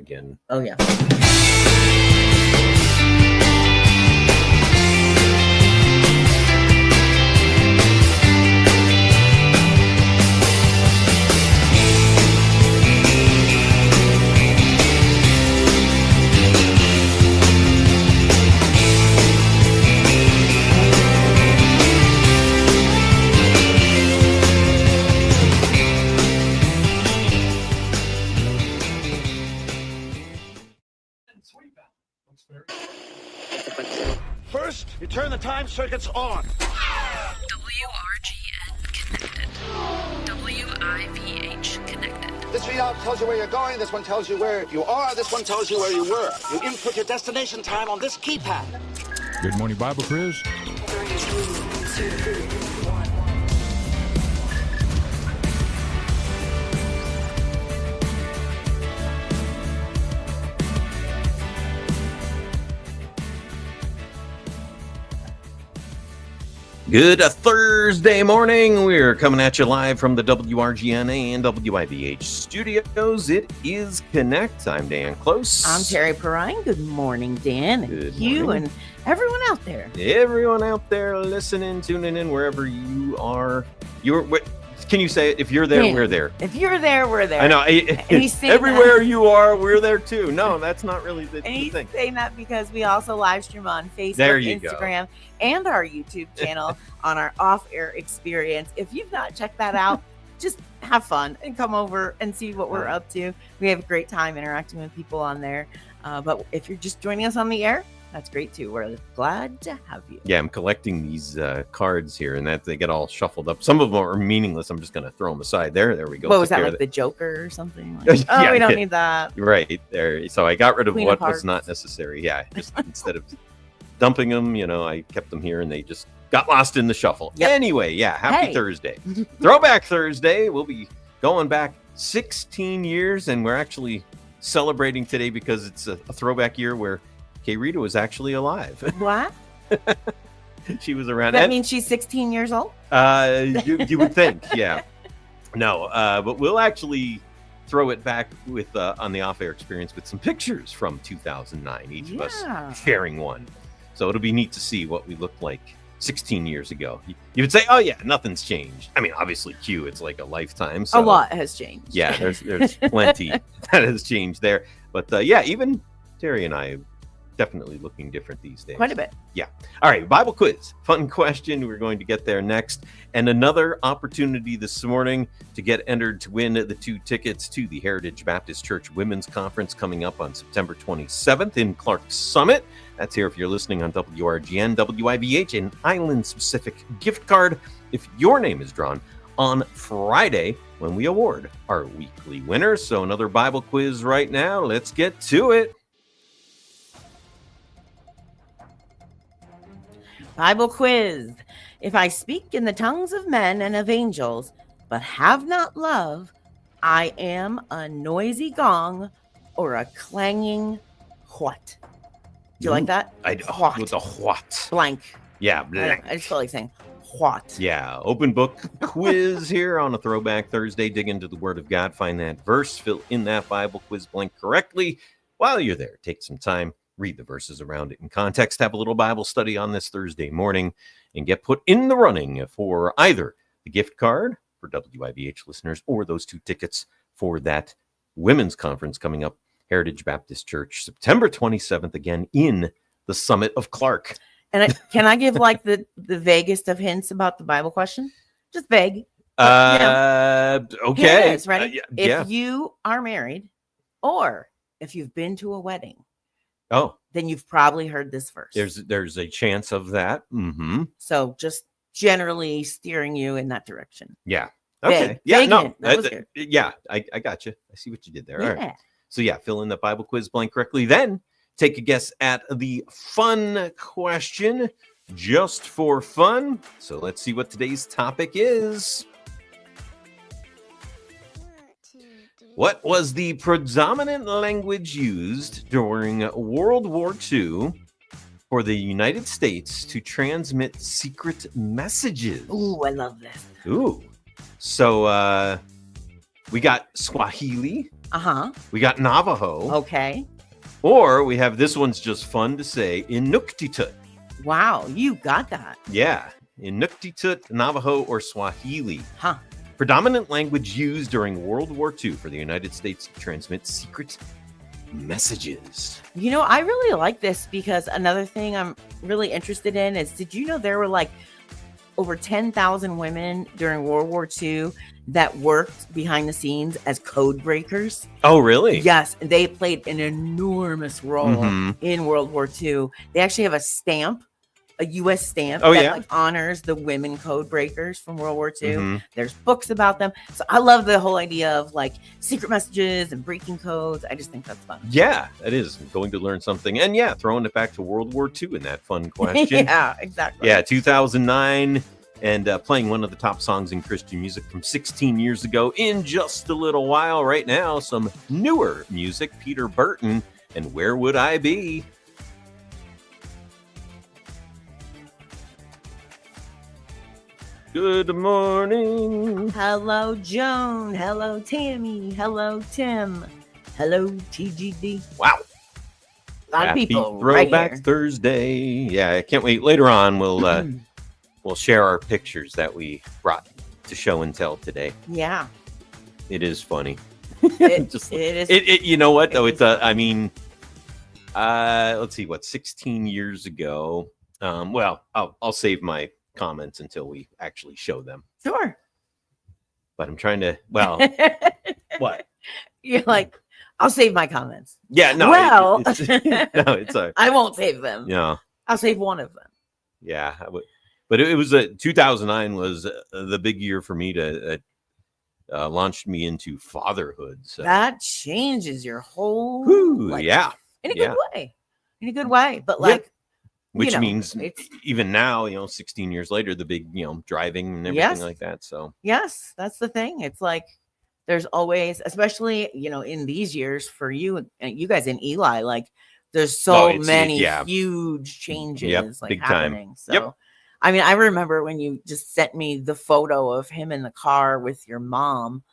again. Oh, yeah. First, you turn the time circuits on. WRGN connected. WIVH connected. This readout tells you where you're going. This one tells you where you are. This one tells you where you were. You input your destination time on this keypad. Good morning, Bible quiz. 3, 2, 1. Good Thursday morning. We're coming at you live from the WRGN and WIVH studios. It is Connect. I'm Dan Close. I'm Terry Perrine. Good morning, Dan. Good you morning. and everyone out there. Everyone out there listening, tuning in, wherever you are. Can you say it? If you're there, Dan, we're there. If you're there, we're there. I know. And he's saying Everywhere that. you are, we're there too. No, that's not really the And he's thing. saying that because we also live stream on Facebook, There you go. Instagram, and our YouTube channel on our off-air experience. If you've not checked that out, just have fun and come over and see what we're up to. We have a great time interacting with people on there. But if you're just joining us on the air, that's great too. We're glad to have you. Yeah, I'm collecting these cards here, and that they get all shuffled up. Some of them are meaningless. I'm just going to throw them aside. There we go. What was Took that, care of like the Joker or something? Like, Yeah, we don't yeah. need that. Right there. So I got rid of Queen what of was Hearts. not necessary. Yeah, just instead of dumping them, I kept them here, and they just got lost in the shuffle. Yep. Anyway, yeah, happy Hey. Thursday. Throwback Thursday. We'll be going back 16 years, and we're actually celebrating today because it's a throwback year where Kay Rita was actually alive. What? She was around. That and- means she's 16 years old? you would think, yeah. No, but we'll actually throw it back with on the off-air experience with some pictures from 2009, each of us Yeah. sharing one. So it'll be neat to see what we looked like 16 years ago. You would say, oh yeah, nothing's changed. I mean, obviously Q, it's like a lifetime. So, A lot has changed. Yeah, there's plenty that has changed there. But yeah, even Terry and I definitely looking different these days. Quite a bit. All right, Bible quiz. Fun question. We're going to get there next. And another opportunity this morning to get entered to win the 2 tickets to the Heritage Baptist Church Women's Conference coming up on September 27th in Clark Summit. That's here if you're listening on WRGN, WIVH, an island-specific gift card if your name is drawn on Friday when we award our weekly winners. So another Bible quiz right now. Let's get to it. Bible quiz. If I speak in the tongues of men and of angels, but have not love, I am a noisy gong or a clanging what? Do you like that? What? With the what? Blank. Yeah, I don't blank. know, I just felt like saying what. Yeah, open book quiz here on a Throwback Thursday. Dig into the Word of God, find that verse, fill in that Bible quiz blank correctly. While you're there, take some time, read the verses around it in context, have a little Bible study on this Thursday morning, and get put in the running for either the gift card for WIVH listeners or those 2 tickets for that women's conference coming up, Heritage Baptist Church, September 27th, again in the Summit of Clark. And can I give like the vaguest of hints about the Bible question? Just vague. Okay. Okay. Here it is. Ready? Yeah. If you are married or if you've been to a wedding, Oh, then you've probably heard this verse. there's a chance of that. Mm-hmm. So just generally steering you in that direction. Yeah. Okay. Vague. Yeah. Vague No. hint. That was good. Yeah. I got you. I see what you did there. All right. Yeah. So yeah, fill in the Bible quiz blank correctly. Then take a guess at the fun question, just for fun. So let's see what today's topic is. What was the predominant language used during World War II for the United States to transmit secret messages? Ooh, I love this. Ooh. So we got Swahili, Uh-huh. We got Navajo. Okay. Or we have, this one's just fun to say, Inuktitut. Wow, you got that. Yeah, Inuktitut, Navajo, or Swahili. Huh. Predominant language used during World War II for the United States to transmit secret messages. You know, I really like this because another thing I'm really interested in is, did you know there were like over 10,000 women during World War II that worked behind the scenes as code breakers? Oh, really? Yes, they played an enormous role Mhm. in World War II. They actually have a stamp, a U.S. stamp Oh, that yeah? like honors the women code breakers from World War II. Mhm. There's books about them. So I love the whole idea of like secret messages and breaking codes. I just think that's fun. Yeah, it is. Going to learn something. And yeah, throwing it back to World War II in that fun question. Yeah, exactly. Yeah, 2009, and playing one of the top songs in Christian music from 16 years ago in just a little while. Right now, some newer music, Peter Burton, and Where Would I Be? Good morning. Hello, Joan. Hello, Tammy. Hello, Tim. Hello, TGD. Wow. A lot Happy of people Throwback right here. Thursday. Yeah, I can't wait. Later on, we'll share our pictures that we brought to show and tell today. Yeah, It is funny. it, Just- it is. It you know what though, It it's I mean, let's see, what, 16 years ago. Well, I'll save my comments until we actually show them. Sure. But I'm trying to, well, what? You're like, I'll save my comments. Yeah, no. Well- it's, no, it's a I won't save them. no. I'll save one of them. Yeah, but it was 2009 was the big year for me to launched me into fatherhood. So That changes your whole whew, life. yeah, In a yeah. good way. In a good way. But Yeah. like, which know, means it's- even now, 16 years later, the big, driving and everything Yes. like that. So yes, that's the thing. It's like there's always, especially, in these years for you and you guys in Eli, like there's so many yeah. huge changes like big time. happening. So Yep. I mean, I remember when you just sent me the photo of him in the car with your mom,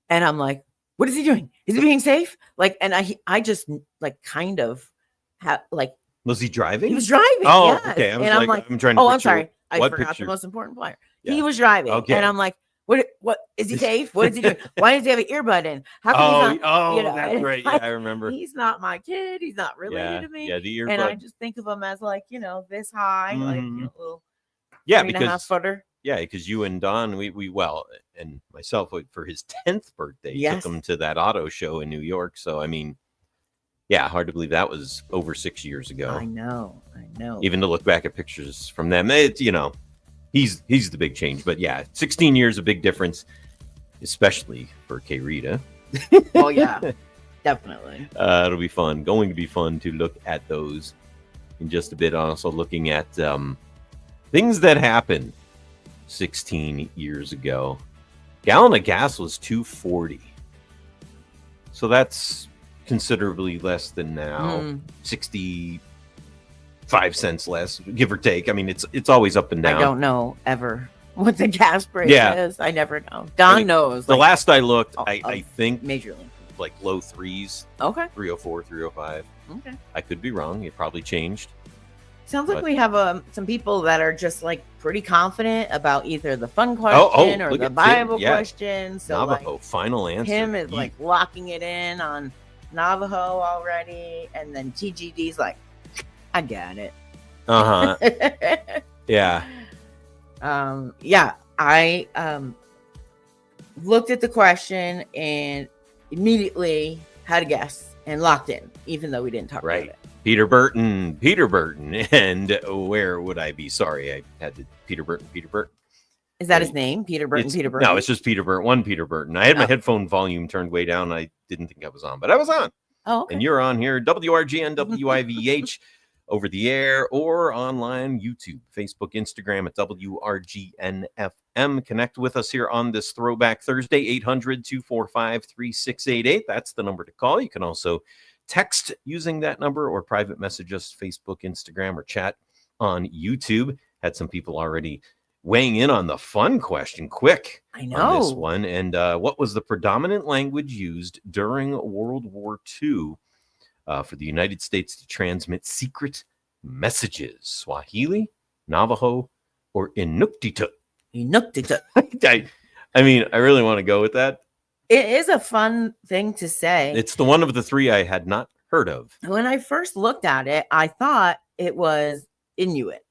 and I'm like, what is he doing? Is he being safe? Like, and I just like kind of have like was he driving? he was driving. Oh, yes. okay. I was and I'm like, I'm trying to. oh, I'm picture sorry. I what forgot picture? the most important part. Yeah. He was driving, Okay. and I'm like, what is he safe? What is he doing? Why does he have an earbud in? How come he's not? That's right. Yeah, I remember. He's not my kid. He's not related Yeah, to me. yeah, the and I earbud. just think of him as like, this high, like Mhm. little Yeah, 3.5 because footer. because you and Don, we well, and myself for his 10th birthday Yes. took him to that auto show in New York. So I mean, yeah, hard to believe that was over 6 years ago. I know. Even to look back at pictures from them, it's he's the big change. But yeah, 16 years, a big difference, especially for K Rita. Oh yeah, definitely. It'll be fun. Going to be fun to look at those in just a bit. Also looking at things that happened 16 years ago. Gallon of gas was $2.40, so that's considerably less than now. Mm, 65 cents less, give or take. I mean, it's always up and I down. don't know ever what the gas price Yeah. is. I never know. Don mean, knows. The like, last I looked, Oh, I oh. think majorly. like low threes, Okay. 304, 305. Okay. I could be wrong. It probably changed. Sounds like But- we have some people that are just like pretty confident about either the fun question or look the at Tim, Bible yeah. question. So Navajo, final like answer. him is Ye- like locking it in on Navajo already, and then TGD's like, I got it. uh-huh. Yeah. Yeah, I looked at the question and immediately had a guess and locked in, even though we didn't talk Right. about it. Peter Burton, and where would I be? Sorry, I had to Peter Burton. Is that his name? Peter Burton? It's- Peter Burton? No, it's just Peter Burton. One Peter Burton. I had my Oh. headphone volume turned way down. I didn't think I was on, but I was on. Oh, okay. And you're on here, WRGN, WIVH, over the air or online, YouTube, Facebook, Instagram at WRGNFM. Connect with us here on this Throwback Thursday, 800-245-3688. That's the number to call. You can also text using that number or private message us, Facebook, Instagram, or chat on YouTube. Had some people already weighing in on the fun question quick I on this know. one. And what was the predominant language used during World War II for the United States to transmit secret messages? Swahili, Navajo, or Inuktitut? Inuktitut. I mean, I really want to go with that. It is a fun thing to say. It's the one of the three I had not heard of. When I first looked at it, I thought it was Inuit.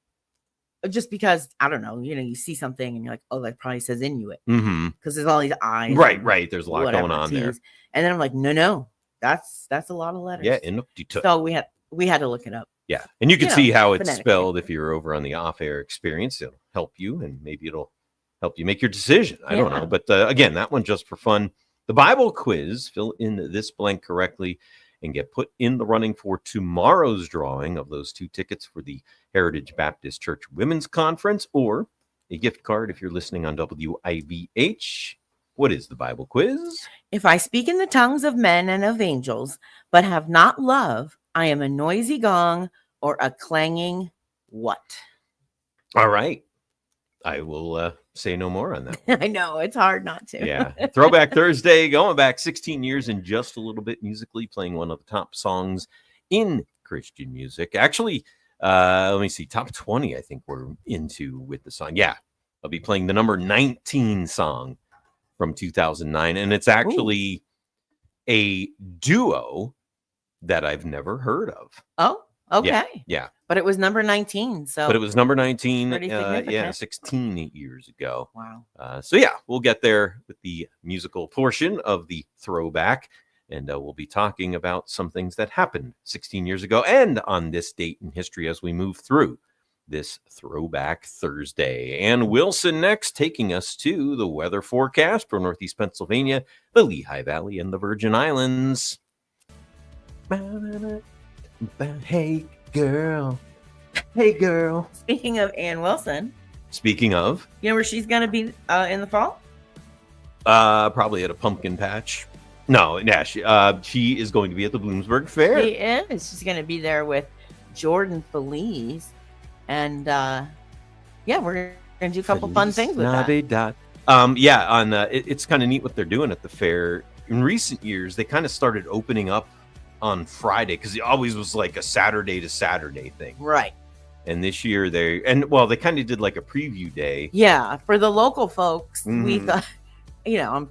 Just because, I don't know, you see something and you're like, oh, that probably says Inuit. Mm-hmm. Because there's all these eyes. Right. There's a lot whatever, going on there. T's. And then I'm like, no, that's a lot of letters. Yeah, Inuktitut. So we had to look it up. Yeah, and you can You see know, how it's phonetically. spelled if you're over on the off-air experience. It'll help you, and maybe it'll help you make your decision. I don't Yeah. know, but again, that one just for fun. The Bible quiz. Fill in this blank correctly, and get put in the running for tomorrow's drawing of those 2 tickets for the Heritage Baptist Church Women's Conference, or a gift card if you're listening on WIVH. What is the Bible quiz? If I speak in the tongues of men and of angels, but have not love, I am a noisy gong or a clanging what? All right, I will say no more on that. I know, it's hard not to. Yeah. Throwback Thursday, going back 16 years and just a little bit musically, playing one of the top songs in Christian music. Actually, let me see, top 20, I think we're into with the song. Yeah. I'll be playing the number 19 song from 2009. And it's actually a duo that I've never heard of. Oh, okay. Yeah. But it was number 19. So But it was number 19, Pretty significant. 16 years ago. wow. So yeah, we'll get there with the musical portion of the throwback, and we'll be talking about some things that happened 16 years ago and on this date in history as we move through this Throwback Thursday. And Wilson next, taking us to the weather forecast for Northeast Pennsylvania, the Lehigh Valley, and the Virgin Islands. Hey girl, hey girl. Speaking of Ann Wilson, Speaking of, you know where she's going to be in the fall? probably at a pumpkin patch. No, yeah, she is going to be at the Bloomsburg Fair. She is. She's going to be there with Jordan Feliz. And yeah, we're going to do a couple fun things with that. Navidad. It's kind of neat what they're doing at the fair. In recent years, they kind of started opening up on Friday because it always was like a Saturday to Saturday thing. Right. And this year they kind of did like a preview day. Yeah. For the local folks, we Mhm. thought, I'm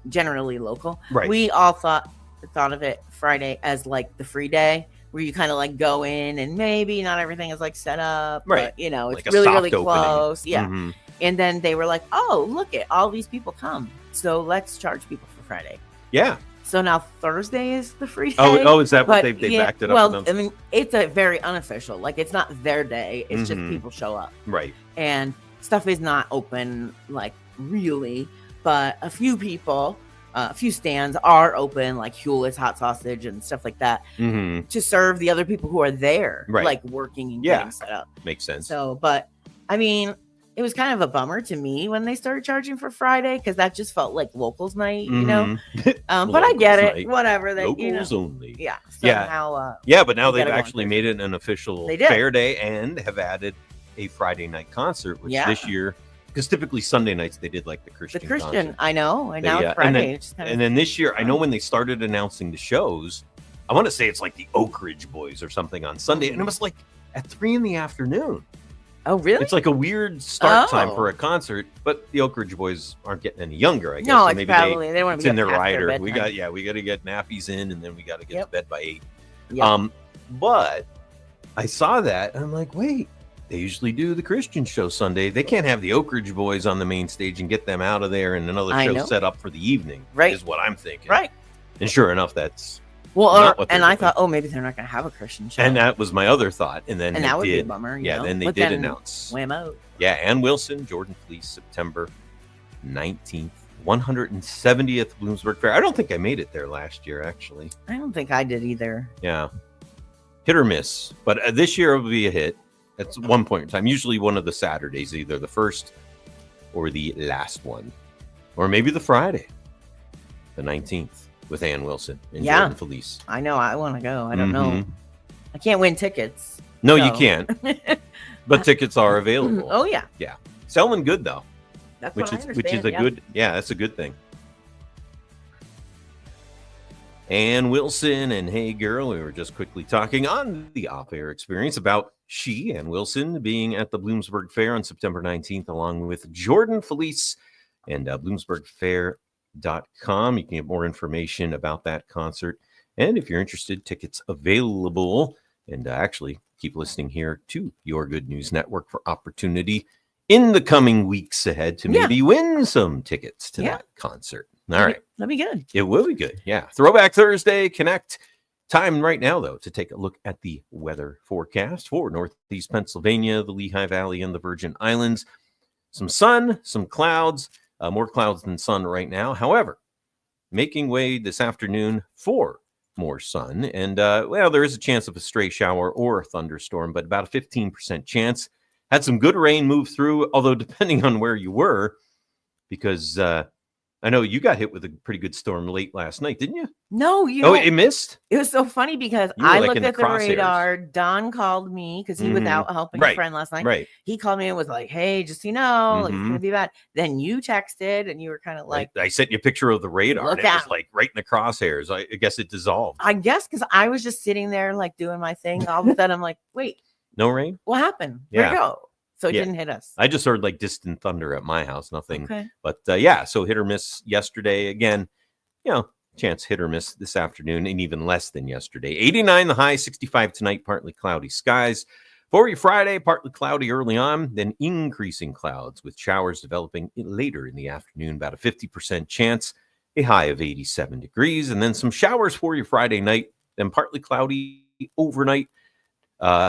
generally local. Right. We all thought of it Friday as like the free day where you kind of like go in and maybe not everything is like set up. Right. But, it's Like a really, soft really opening. close. Yeah. Mhm. And then they were like, oh, look at all these people come. So let's charge people for Friday. Yeah. So now Thursday is the free day. Oh, is that what But they yeah, backed it up? well, with I mean, it's a very unofficial. Like, it's not their day. It's just Mhm. people show up, Right. and stuff is not open, like really. But a few people, a few stands are open, like Hewlett's hot sausage and stuff like that, hmm to serve the other people who are there, Right. like working and Yeah. getting set up. Makes sense. So, but I mean, it was kind of a bummer to me when they started charging for Friday because that just felt like locals night, you know. Mhm. But I get Locals it. night. Whatever. That Locals only. yeah. Yeah. Somehow, Yeah, but now We they've gotta go on actually Thursday. made it an official They did. fair day and have added a Friday night concert, which Yeah. this year, because typically Sunday nights they did like the the Christian Christian, concert. I know, and They, now and it's Friday. then- it's just kind And then this year, I know when they started announcing the shows, I want to say it's like the Oak Ridge Boys or something on Sunday, and it was like at 3 p.m. oh, really? It's like a weird start time Oh. for a concert, but the Oak Ridge Boys aren't getting any younger, I guess. no, so it's maybe probably they want it's to be in their up past rider. bedtime. We got to get nappies in, and then we got to get Yep. to bed by 8. Yep. But I saw that and I'm like, wait, they usually do the Christian show Sunday. They can't have the Oak Ridge Boys on the main stage and get them out of there and another I show know. set up for the evening. Right. Is what I'm thinking. right. And sure enough, that's Well, not what they're and I doing. thought, oh, maybe they're not going to have a Christian show, and that was my other thought. And then and they that would be a did. bummer. Yeah, then they But did announce. Whammo. Yeah, Ann Wilson, Jordan Fleece, September 19th, 170th Bloomsburg Fair. I don't think I made it there last year, actually. I don't think I did either. Yeah. Hit or miss. But this year it will be a hit. At one point in time. Usually one of the Saturdays, either the first or the last one. Or maybe the Friday, the 19th, with Ann Wilson and Yeah. Jordan Felice. I know. I want to go. I don't know. Mhm. I can't win tickets. No, you So- can't. But tickets are available. Oh yeah. Yeah. Selling good though, That's which what I is understand. a yeah. good, that's a good thing. Ann Wilson and Hey Girl, we were just quickly talking on the off-air experience about Ann Wilson being at the Bloomsburg Fair on September 19th, along with Jordan Felice and BloomsburgFair.com. You can get more information about that concert. And if you're interested, tickets available. And actually, keep listening here to Your Good News Network for opportunity in the coming weeks ahead to Yeah. maybe win some tickets to Yeah. that concert. All right. That'd be good. It will be good. Yeah. Throwback Thursday Connect. Time right now, though, to take a look at the weather forecast for Northeast Pennsylvania, the Lehigh Valley, and the Virgin Islands. Some sun, some clouds, more clouds than sun right now. However, making way this afternoon for more sun. And, well, there is a chance of a stray shower or a thunderstorm, but about a 15% chance. Had some good rain move through, although depending on where you were, because I know you got hit with a pretty good storm late last night, didn't you? No, It missed? it was so funny because You were, I like, looked in the at the crosshairs. radar. Don called me because he was Mhm. out helping Right. a friend last night. Right. He called me and was like, "Hey, just so you know, like, it's Mhm. gonna be bad." Then you texted and you were kind of like, I sent you a picture of the radar. Look And it was out. like right in the crosshairs. I guess it dissolved. I guess because I was just sitting there like doing my thing. All of a sudden, I'm like, "Wait, No rain? what happened? Where'd it Yeah. go?" So it Yeah. didn't hit us. I just heard like distant thunder at my house. Nothing. Okay. But yeah, so hit or miss yesterday. Again, chance hit or miss this afternoon and even less than yesterday. 89 the high, 65 tonight, partly cloudy skies. For your Friday, partly cloudy early on, then increasing clouds with showers developing later in the afternoon, about a 50% chance, a high of 87 degrees, and then some showers for your Friday night, then partly cloudy overnight,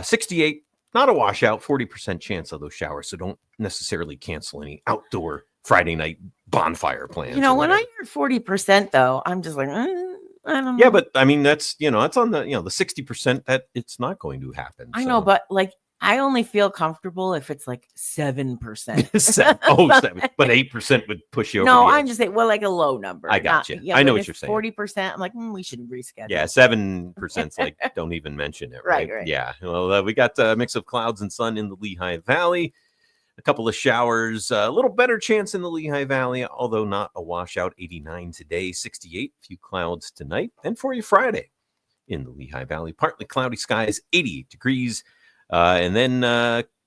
68, not a washout, 40% chance of those showers. So don't necessarily cancel any outdoor Friday night bonfire plans. You know, or when I whatever. hear 40%, though, I'm just like, I don't know. Yeah, but I mean, that's on the, the 60% that it's not going to happen. I know, but like, I only feel comfortable if it's like 7%. 7, but 8% would push you over. No, the I'm edge. just saying, well, like a low number. I got you. I know what you're saying. 40%, I'm like, we should reschedule. Yeah, 7%'s like, don't even mention it. Right. Right. Yeah. Well, we got a mix of clouds and sun in the Lehigh Valley. A couple of showers, a little better chance in the Lehigh Valley, although not a washout. 89 today, 68, few clouds tonight. And for you Friday in the Lehigh Valley, partly cloudy skies, 88 degrees. And then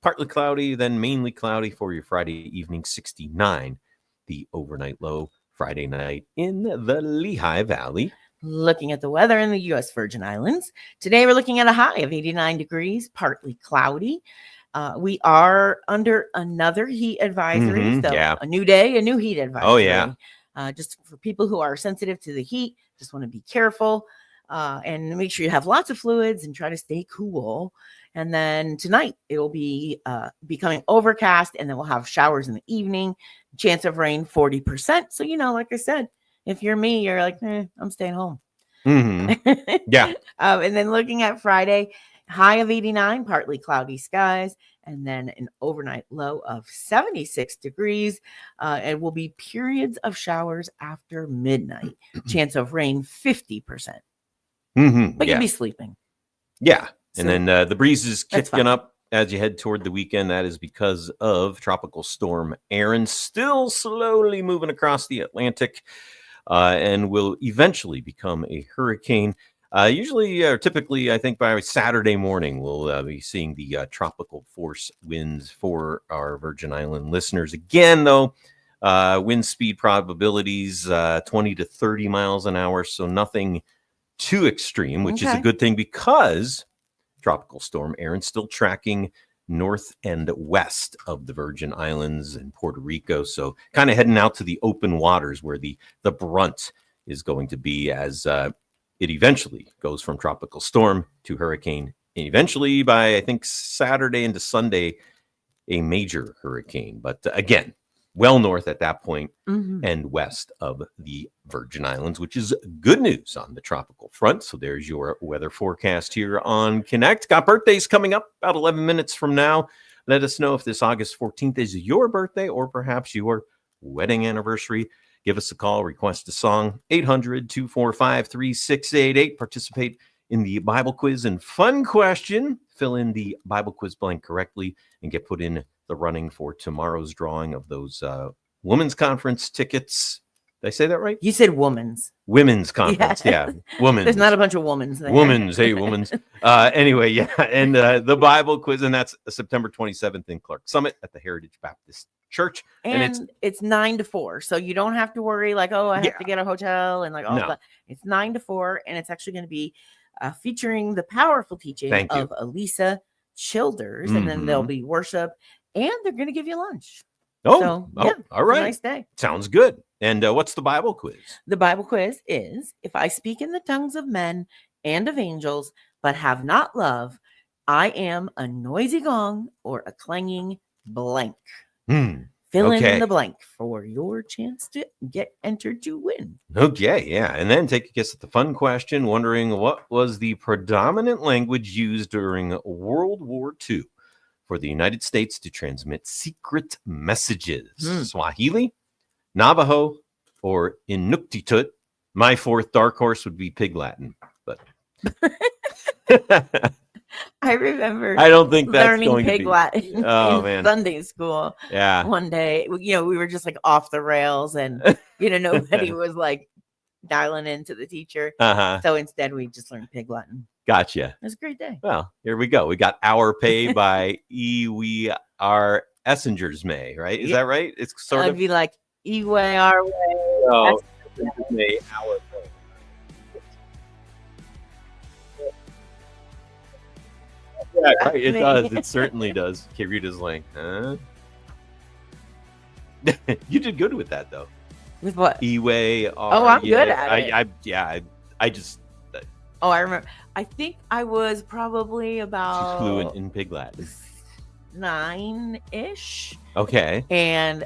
partly cloudy, then mainly cloudy for your Friday evening, 69. The overnight low Friday night in the Lehigh Valley. Looking at the weather in the U.S. Virgin Islands. Today, we're looking at a high of 89 degrees, partly cloudy. We are under another heat advisory. Mhm, So yeah. a new day, a new heat advisory. Oh, yeah. Just for people who are sensitive to the heat, just want to be careful and make sure you have lots of fluids and try to stay cool. And then tonight it'll be becoming overcast, and then we'll have showers in the evening. Chance of rain 40%. So, like I said, if you're me, you're like, I'm staying home. Mm-hmm. Yeah. And then looking at Friday, high of 89, partly cloudy skies, and then an overnight low of 76 degrees. It will be periods of showers after midnight. Chance of rain 50%. Mm-hmm. But Yeah. you'll be sleeping. Yeah. So And then the breeze is that's kicking fine. up as you head toward the weekend. That is because of Tropical Storm Aaron, still slowly moving across the Atlantic and will eventually become a hurricane. Usually, or typically, I think by Saturday morning, we'll be seeing the tropical force winds for our Virgin Island listeners. Again, though, wind speed probabilities 20 to 30 miles an hour, so nothing too extreme, which is a Okay. good thing because Tropical Storm Aaron still tracking north and west of the Virgin Islands and Puerto Rico. So kind of heading out to the open waters where the brunt is going to be as it eventually goes from tropical storm to hurricane. And eventually by, I think, Saturday into Sunday, a major hurricane. But again, well north at that point Mhm. and west of the Virgin Islands, which is good news on the tropical front. So there's your weather forecast here on Connect. Got birthdays coming up about 11 minutes from now. Let us know if this August 14th is your birthday or perhaps your wedding anniversary. Give us a call, request a song, 800-245-3688. Participate in the Bible quiz and fun question. Fill in the Bible quiz blank correctly and get put in the running for tomorrow's drawing of those women's conference tickets. Did I say that right? You said woman's. Women's conference, yeah. Women's. There's not a bunch of women's there. Women's, hey, women's. Anyway, yeah. And the Bible quiz, and that's September 27th in Clark Summit at the Heritage Baptist Church. And it's 9 to 4. So you don't have to worry like, oh, I have to get a hotel and like all that. It's 9 to 4. And it's actually going to be featuring the powerful teaching of Elisa Childers. And then there'll be worship and they're going to give you lunch. All right. Nice day. Sounds good. And what's the Bible quiz? The Bible quiz is, if I speak in the tongues of men and of angels, but have not love, I am a noisy gong or a clanging blank. Fill in the blank for your chance to get entered to win. Okay, yeah. And then take a guess at the fun question, wondering what was the predominant language used during World War II for the United States to transmit secret messages? Swahili, Navajo, or Inuktitut? My fourth dark horse would be Pig Latin, but I remember. I don't think that's learning going Pig to be. Latin in Sunday school. Yeah. One day, we were just like off the rails, and nobody was like dialing into the teacher. So instead, we just learned Pig Latin. Gotcha. It was a great day. Well, here we go. We got Our Pay by Iwe R. Essengers May, right? Is that right? It's sort It'd of be like Iwe our way. Oh, Essengers May, Our Pay. Yeah, right. It does. It certainly does. Kirita's like, huh? You did good with that, though. With what? Iwe. Oh, I'm good at it. I just. Oh, I remember. I think I was probably about She's fluent in Pig Latin. 9-ish. Okay. And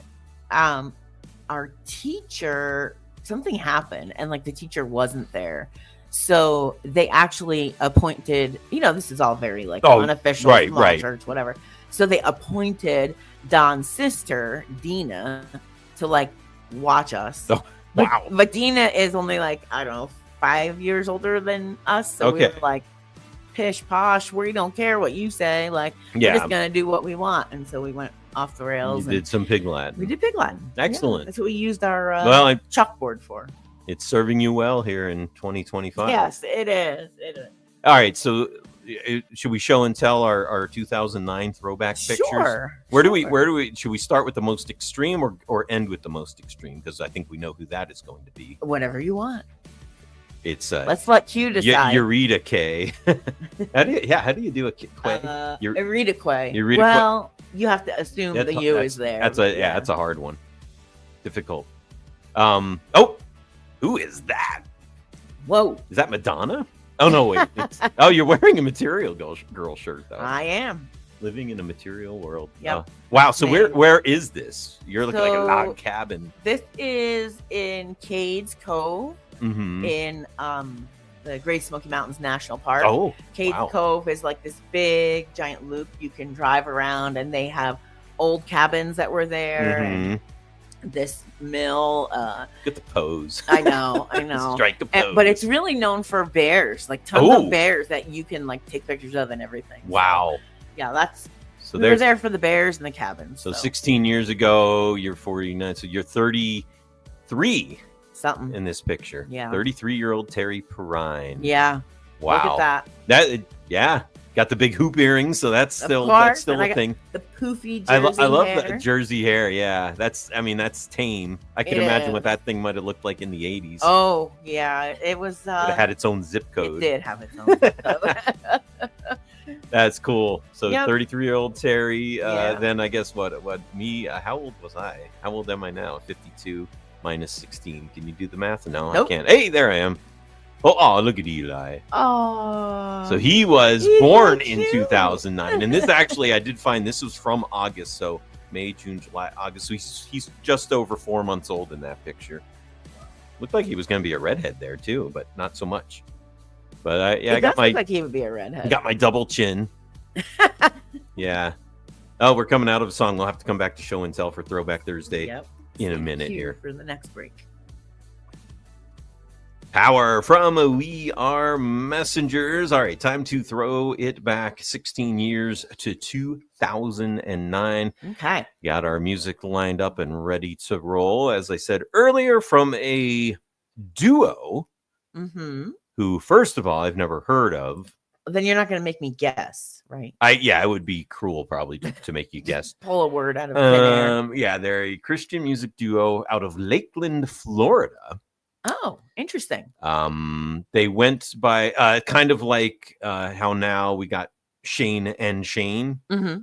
our teacher, something happened, and like the teacher wasn't there. So they actually appointed, this is all very like unofficial, small church, whatever. So they appointed Don's sister, Dina, to like watch us. Oh, wow. But Dina is only like, I don't know, 5 years older than us. So we were like, pish posh, we don't care what you say. Like, we're just going to do what we want. And so we went off the rails. You did some Pig Latin. We did Pig Latin. Excellent. Yeah, that's what we used our chalkboard for. It's serving you well here in 2025. Yes, it is. It is. All right. So should we show and tell our 2009 throwback pictures? Where do we should we start with the most extreme or end with the most extreme? Because I think we know who that is going to be. Whatever you want. It's let's let Q decide. Eureka K. How do you do a K? Eureka Quay. Well, you have to assume the U is there. That's a hard one. Difficult. Who is that? Whoa. Is that Madonna? Oh, no, wait. You're wearing a Material Girl shirt, though. I am. Living in a material world. Yep. Wow. So where is this? You're looking like a log cabin. This is in Cades Cove in the Great Smoky Mountains National Park. Oh, Cades Cove is like this big, giant loop you can drive around, and they have old cabins that were there. And this mill. Get the pose. I know. Strike a pose. But it's really known for bears, like tons of bears that you can like take pictures of and everything. Wow. Yeah, so we were there for the bears and the cabins. So 16 years ago, you're 49. So you're 33 something in this picture. Yeah. 33-year-old Terry Perrine. Yeah. Wow. Look at that. Got the big hoop earrings, so that's still a thing. The poofy Jersey I love hair. the Jersey hair. Yeah, that's tame. I can imagine what that thing might have looked like in the 80s. Oh yeah, it was. It had its own zip code. It did have its own zip code. That's cool. So 33-year-old Terry. Yeah. Then I guess me? How old was I? How old am I now? 52 minus 16. Can you do the math? No, nope. I can't. Hey, there I am. Oh, look at Eli. Oh. So he was born in 2009. And this actually, I did find this was from August. So May, June, July, August. So he's just over 4 months old in that picture. Looked like he was going to be a redhead there too, but not so much. But I got my. Look like he would be a redhead. Got my double chin. Yeah. Oh, we're coming out of a song. We'll have to come back to show and tell for Throwback Thursday in a minute here for the next break. Power from We Are Messengers. All right, time to throw it back 16 years to 2009. Okay. Got our music lined up and ready to roll. As I said earlier, from a duo Mm-hmm. who, first of all, I've never heard of. Then you're not going to make me guess, right? It would be cruel probably to make you guess. Pull a word out of thin air. Yeah, they're a Christian music duo out of Lakeland, Florida. Oh, interesting. They went by kind of like how now we got Shane and Shane. Mm-hmm.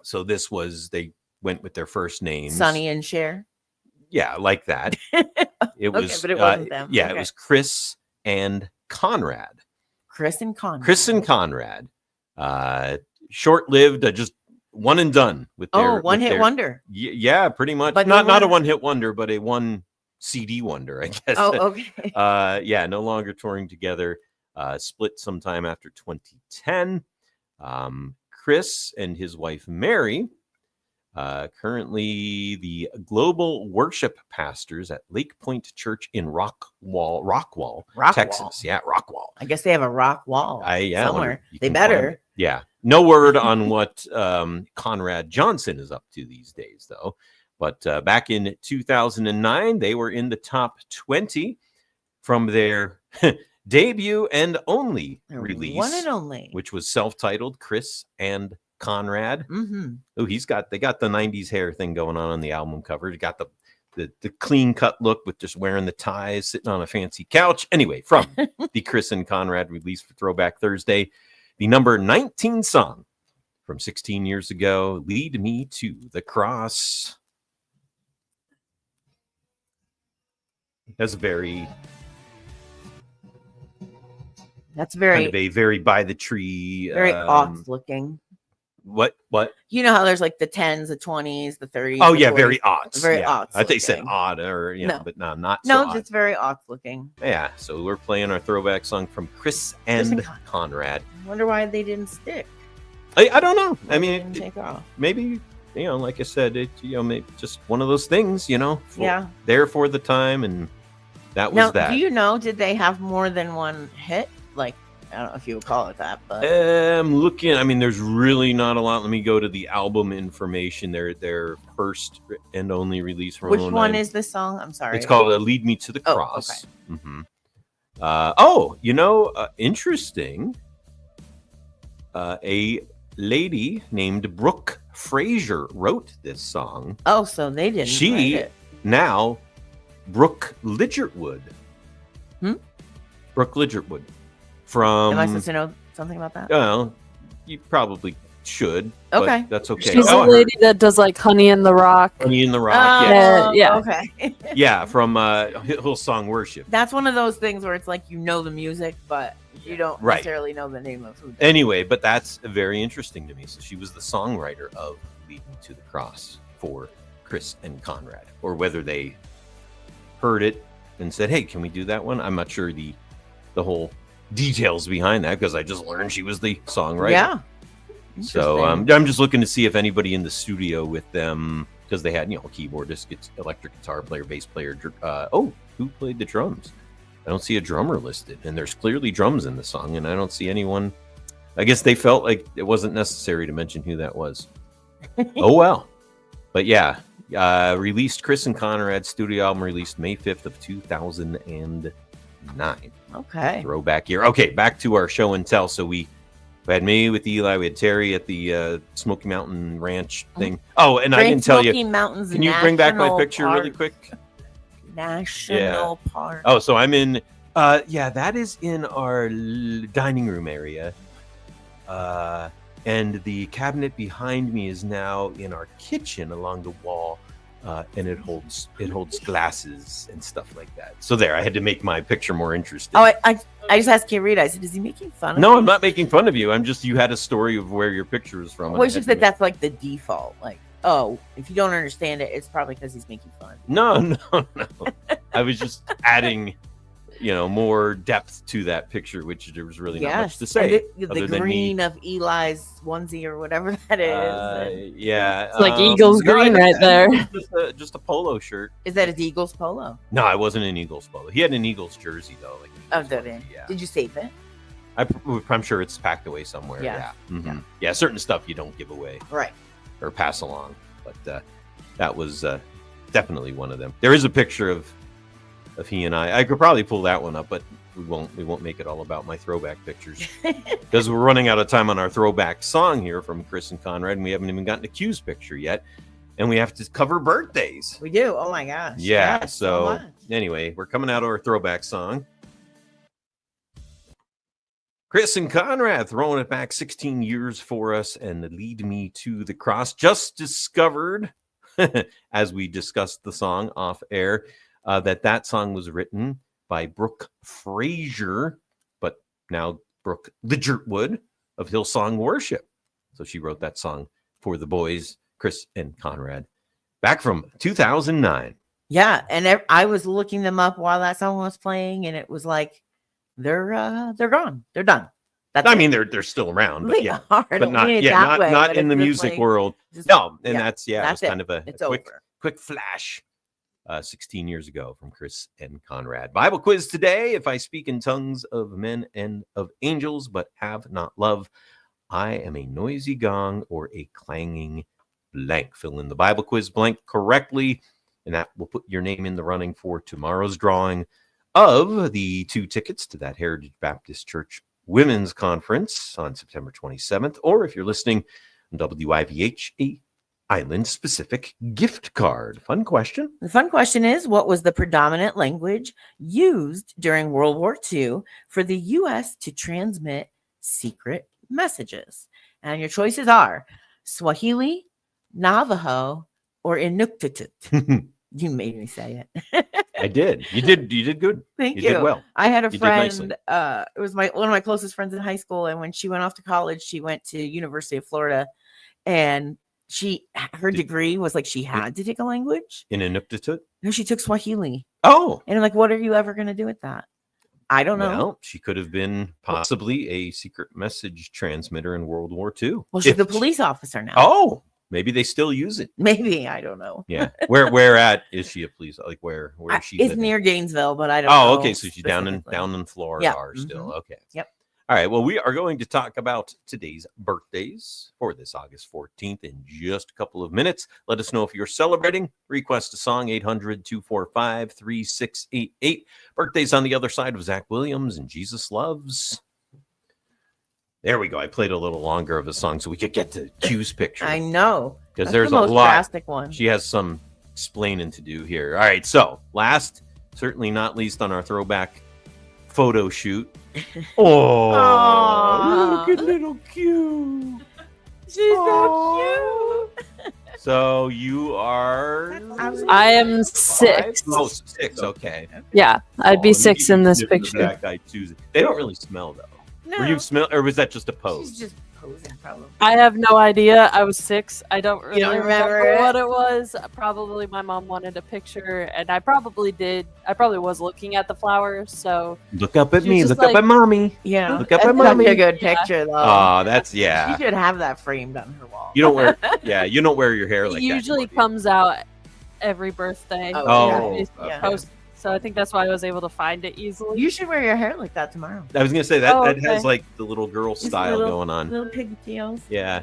So this was, they went with their first names. Sonny and Cher. Yeah, like that. It was, but it wasn't them. Yeah, Okay. it was Chris and Conrad. Chris and Conrad. Chris and Conrad. Short-lived, just one and done with their one-hit wonder. Yeah, pretty much. But not no a one-hit wonder, but a one CD wonder, I guess. Oh, okay. Yeah, no longer touring together. Split sometime after 2010. Chris and his wife Mary, currently the global worship pastors at Lake Point Church in Rockwall, Texas. Yeah, Rockwall. I guess they have a rock wall somewhere. You They can better. find it. Yeah. No word on what Conrad Johnson is up to these days, though. But back in 2009, they were in the top 20 from their debut and only They're release, one and only. which was self-titled Chris and Conrad. Mm-hmm. Oh, they got the 90s hair thing going on the album cover. They got the clean cut look with just wearing the ties, sitting on a fancy couch. Anyway, from the Chris and Conrad release for Throwback Thursday, the number 19 song from 16 years ago, Lead Me to the Cross. That's very That's very kind of a very by the tree. very off looking. What? You know how there's like the 10s, the 20s, the 30s. Oh the yeah, 40s? very odd. Very yeah. odd I think said looking. odd or No. but no, not No, so odd. just very off looking. Yeah, so we're playing our throwback song from Chris Chris and and Conrad. I wonder why they didn't stick. I don't know. I They mean, didn't take off. maybe like I said, maybe just one of those things, Yeah. there for the time, and that was Now, that. do you know? Did they have more than one hit? Like, I don't know if you would call it that, but I'm looking. I mean, there's really not a lot. Let me go to the album information. Their first and only release from which one 09. is this song? I'm sorry. It's called "Lead Me to the Oh, Cross." okay. Interesting. A lady named Brooke Fraser wrote this song. Oh, so they didn't. She- write it. Now, Brooke Lidgertwood. Hmm? Brooke Lidgertwood. From. Am I supposed to know something about that? Well, you probably should. but Okay. That's okay. She's Oh, a lady that does like Honey in the Rock. Honey in the Rock. Yeah. Oh, yeah. Okay. Yeah, from Hillsong Worship. That's one of those things where it's like you know the music, but you don't Right. necessarily know the name of who. Anyway, but that's very interesting to me. So she was the songwriter of Lead Me to the Cross for Chris and Conrad, or whether they heard it and said, hey, can we do that one? I'm not sure the whole details behind that, because I just learned she was the songwriter. Yeah. So Interesting. I'm just looking to see if anybody in the studio with them, because they had, keyboardist, electric guitar player, bass player. Who played the drums? I don't see a drummer listed, and there's clearly drums in the song, and I don't see anyone. I guess they felt like it wasn't necessary to mention who that was. Oh well. But yeah, released Chris and Conrad studio album released May 5th of 2009. Okay. Throwback year. Okay, back to our show and tell. So we had me with Eli, we had Terry at the Smoky Mountain Ranch thing. Oh, and I Great didn't tell you. Smoky Mountains Can you bring back my National picture really Park. quick? National Park. Oh, so I'm in. That is in our dining room area. And the cabinet behind me is now in our kitchen along the wall, and it holds glasses and stuff like that. So there, I had to make my picture more interesting. Oh, I just asked Rita. I said, "Is he making fun of No, me?" I'm not making fun of you. You had a story of where your picture is from. and Well, I it's had just to that that's like the default. Like, oh, if you don't understand it, it's probably because he's making fun. No. I was just adding more depth to that picture, which there was really not much to And say. the other than me. green of Eli's onesie or whatever that is. Yeah, It's like Eagles green I right think there. it was just a polo shirt. Is that his Eagles polo? No, it wasn't an Eagles polo. He had an Eagles jersey though. Like an Oh, Eagles did onesie, it? Yeah, Did you save it? I'm sure it's packed away somewhere. Yeah. Yeah. Mhm. Yeah. Yeah, certain stuff you don't give away Right. or pass along, but that was definitely one of them. There is a picture of he and I could probably pull that one up, but we won't make it all about my throwback pictures because we're running out of time on our throwback song here from Chris and Conrad, and we haven't even gotten to Q's picture yet, and we have to cover birthdays. We do. Oh my gosh. Yeah, Yes, so much. anyway, we're coming out of our throwback song. Chris and Conrad throwing it back 16 years for us, and the Lead Me to the Cross. Just discovered, as we discussed the song off air, that song was written by Brooke Frazier, but now Brooke Lidgertwood of Hillsong Worship. So she wrote that song for the boys, Chris and Conrad, back from 2009. Yeah, and I was looking them up while that song was playing, and it was like they're gone. They're done. That's I it. mean, they're still around, but They yeah, are. I but don't not mean it yeah, that way, not but in the it's just music like, world. just- No, and yeah, that's it was that's it. kind of a It's quick over. quick flash. 16 years ago from Chris and Conrad. Bible quiz today. If I speak in tongues of men and of angels, but have not love, I am a noisy gong or a clanging blank. Fill in the Bible quiz blank correctly, and that will put your name in the running for tomorrow's drawing of the 2 tickets to that Heritage Baptist Church Women's Conference on September 27th, or if you're listening on WIVH, a island-specific gift card. Fun question. The fun question is, what was the predominant language used during World War II for the U.S. to transmit secret messages? And your choices are Swahili, Navajo, or Inuktitut. You made me say it. I did. You did good. Thank You you. did well. I had a You did nicely. friend. It was one of my closest friends in high school, and when she went off to college, she went to University of Florida, and her degree was like she had to take a language. In Inuktitut? No, she took Swahili, Oh, and I'm like, what are you ever going to do with that? I don't know. well, she could have been possibly a secret message transmitter in World War II. Well, she's If- the police officer now. Oh, maybe they still use it. Maybe, I don't know. Yeah. Where at is she a police? Like where is she? It's living? near Gainesville, but I don't know. Oh, okay. So she's down specifically. in Florida Yeah. still. Okay. Yep. All right. Well, we are going to talk about today's birthdays for this August 14th in just a couple of minutes. Let us know if you're celebrating. Request a song 800-245-3688. Birthdays on the other side of Zach Williams and Jesus Loves. There we go. I played a little longer of a song so we could get to Q's picture. I know. Because That's there's the a most lot. drastic one. She has some explaining to do here. All right, so last, certainly not least on our throwback photo shoot. Oh, Aw. look at little Q. She's so cute. So you are I am five? 6. Oh, 6. Okay. Yeah, I'd Oh, be you 6 can in this sniff the picture. back eye too. They don't really smell though. No, Were you smell, or was that just a pose? she's just posing, probably. I have no idea. I was 6. I don't really don't remember remember it? what it was. Probably my mom wanted a picture, and I probably did. I probably was looking at the flowers. So Look up at She me. was Look just up at mommy. Yeah, Look up that's at mommy. such a good Yeah. picture, though. Oh, that's yeah. She should have that framed on her wall. You don't wear you don't wear your hair it like usually that. anymore, comes out every birthday. Oh, Oh, Every yeah. post. So I think that's why I was able to find it easily. You should wear your hair like that tomorrow. I was gonna say that Oh, that has okay. like the little girl style little- going on. Little pigtails. Yeah.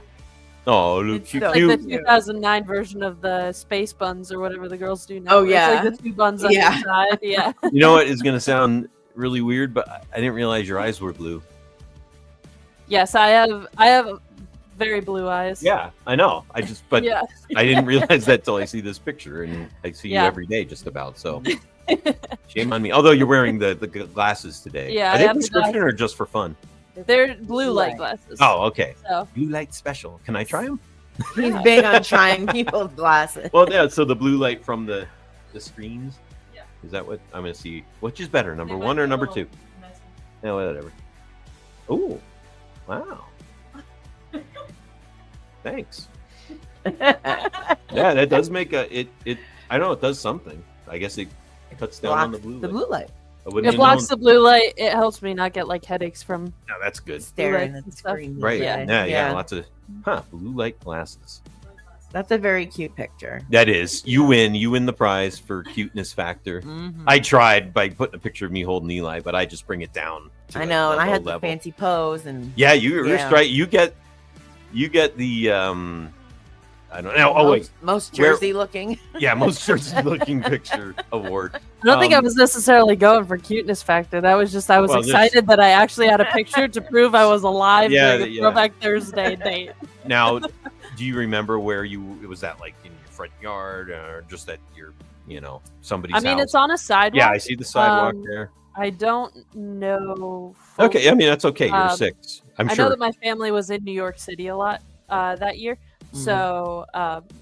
Oh, look It's cute. so Like cute. the 2009 version of the space buns or whatever the girls do now. Oh, It's yeah. like the 2 buns on Yeah. the side. Yeah. You know what is gonna sound really weird, but I didn't realize your eyes were blue. Yes, I have very blue eyes. Yeah, I know. But yeah. I didn't realize that till I see this picture, and I see Yeah. you every day just about. So shame on me. Although you're wearing the glasses today. Yeah, Are I they have the prescription or just for fun? They're blue light Right. glasses. Oh, okay. So Blue light special. Can I try them? He's big on trying people's glasses. Well, yeah. So the blue light from the screens. Yeah. Is that what I'm gonna see? Which is better, number They might one be or a number little 2? Yeah, whatever. Oh, wow. Thanks. Yeah, that does make it. I know it does something. I guess it cuts down on the blue. The light. blue light. I wouldn't It have blocks known. the blue light. It helps me not get like headaches from. No, that's good. Staring lights at the and stuff. screen. Right. Yeah. Yeah. Lots of blue light glasses. That's a very cute picture. That is. You win. You win the prize for cuteness factor. Mhm. I tried by putting a picture of me holding Eli, but I just bring it down. To I a know, and I low had the level. fancy pose, and Yeah, you're Yeah. right. You get the I don't know. Oh wait, most Where- Jersey looking. yeah, most Jersey looking picture award. I don't think I Um, was necessarily going for cuteness factor. That was just I was Well, this- excited that I actually had a picture to prove I was alive Yeah, during a yeah. Throwback Thursday date. Now, do you remember where it was that, like in your front yard or just at your somebody's I mean, house? it's on a sidewalk. Yeah, I see the sidewalk Um, there. I don't know. Okay, I mean that's okay. You're um, 6. I'm I sure. know that my family was in New York City a lot that year, Mm-hmm. so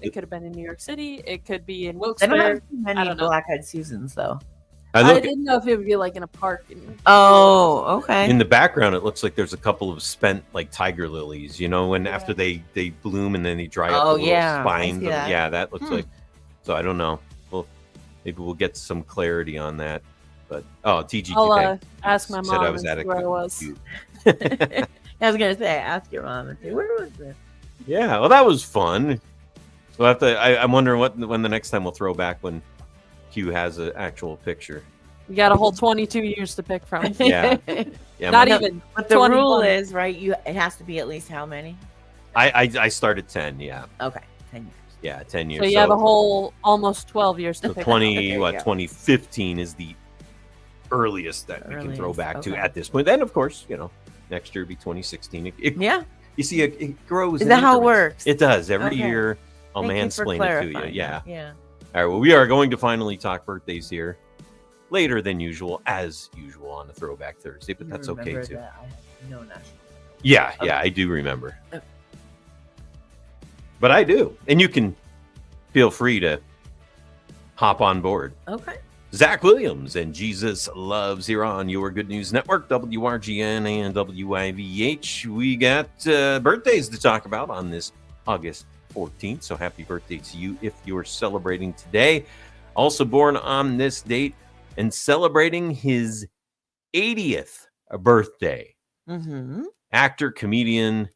it could have been in New York City. It could be in They don't Wilkes-Barre. have too I many don't know. black-eyed Susans, though. I I look didn't know if it would be like in a park. Oh, okay. in the background. It looks like there's a couple of spent like tiger lilies. When Yeah. after they bloom and then they dry up. Oh, the little yeah, I spines. see of- that. Yeah, that looks Hmm. like. So I don't know. Well, maybe we'll get some clarity on that. But TG I'll today. ask my said mom I was and see where I was. cute. I was gonna say, ask your mom and say, where was this? Yeah, well, that was fun. We'll have to. I'm wondering when the next time we'll throw back when Q has an actual picture. You got a whole 22 years to pick from. Yeah. Yeah, Not my- even. But the 21. rule is, right? It has to be at least how many? I started 10. Yeah, Okay, 10 years. yeah, 10 years. So you have a whole almost 12 years to So pick 20 Okay, what yeah. 2015 is the earliest that we can throw Earliest, back to okay. at this point. Then of course next year will be 2016. Yeah. You see, it grows. Is in that how it increments. works? It does every Okay. year. I'll Thank you for mansplain it to you. clarifying Yeah. that. Yeah. All right. Well, we are going to finally talk birthdays here later than usual, as usual on a Throwback Thursday, but that's okay Remember too. that I have no national. Yeah, Okay. yeah, I do remember. Okay. But I do. And you can feel free to hop on board. Okay. Zach Williams and Jesus Loves here on your Good News Network, WRGN and WIVH. We got birthdays to talk about on this August 14th. So happy birthday to you if you're celebrating today. Also born on this date and celebrating his 80th birthday. Mm-hmm. Actor, comedian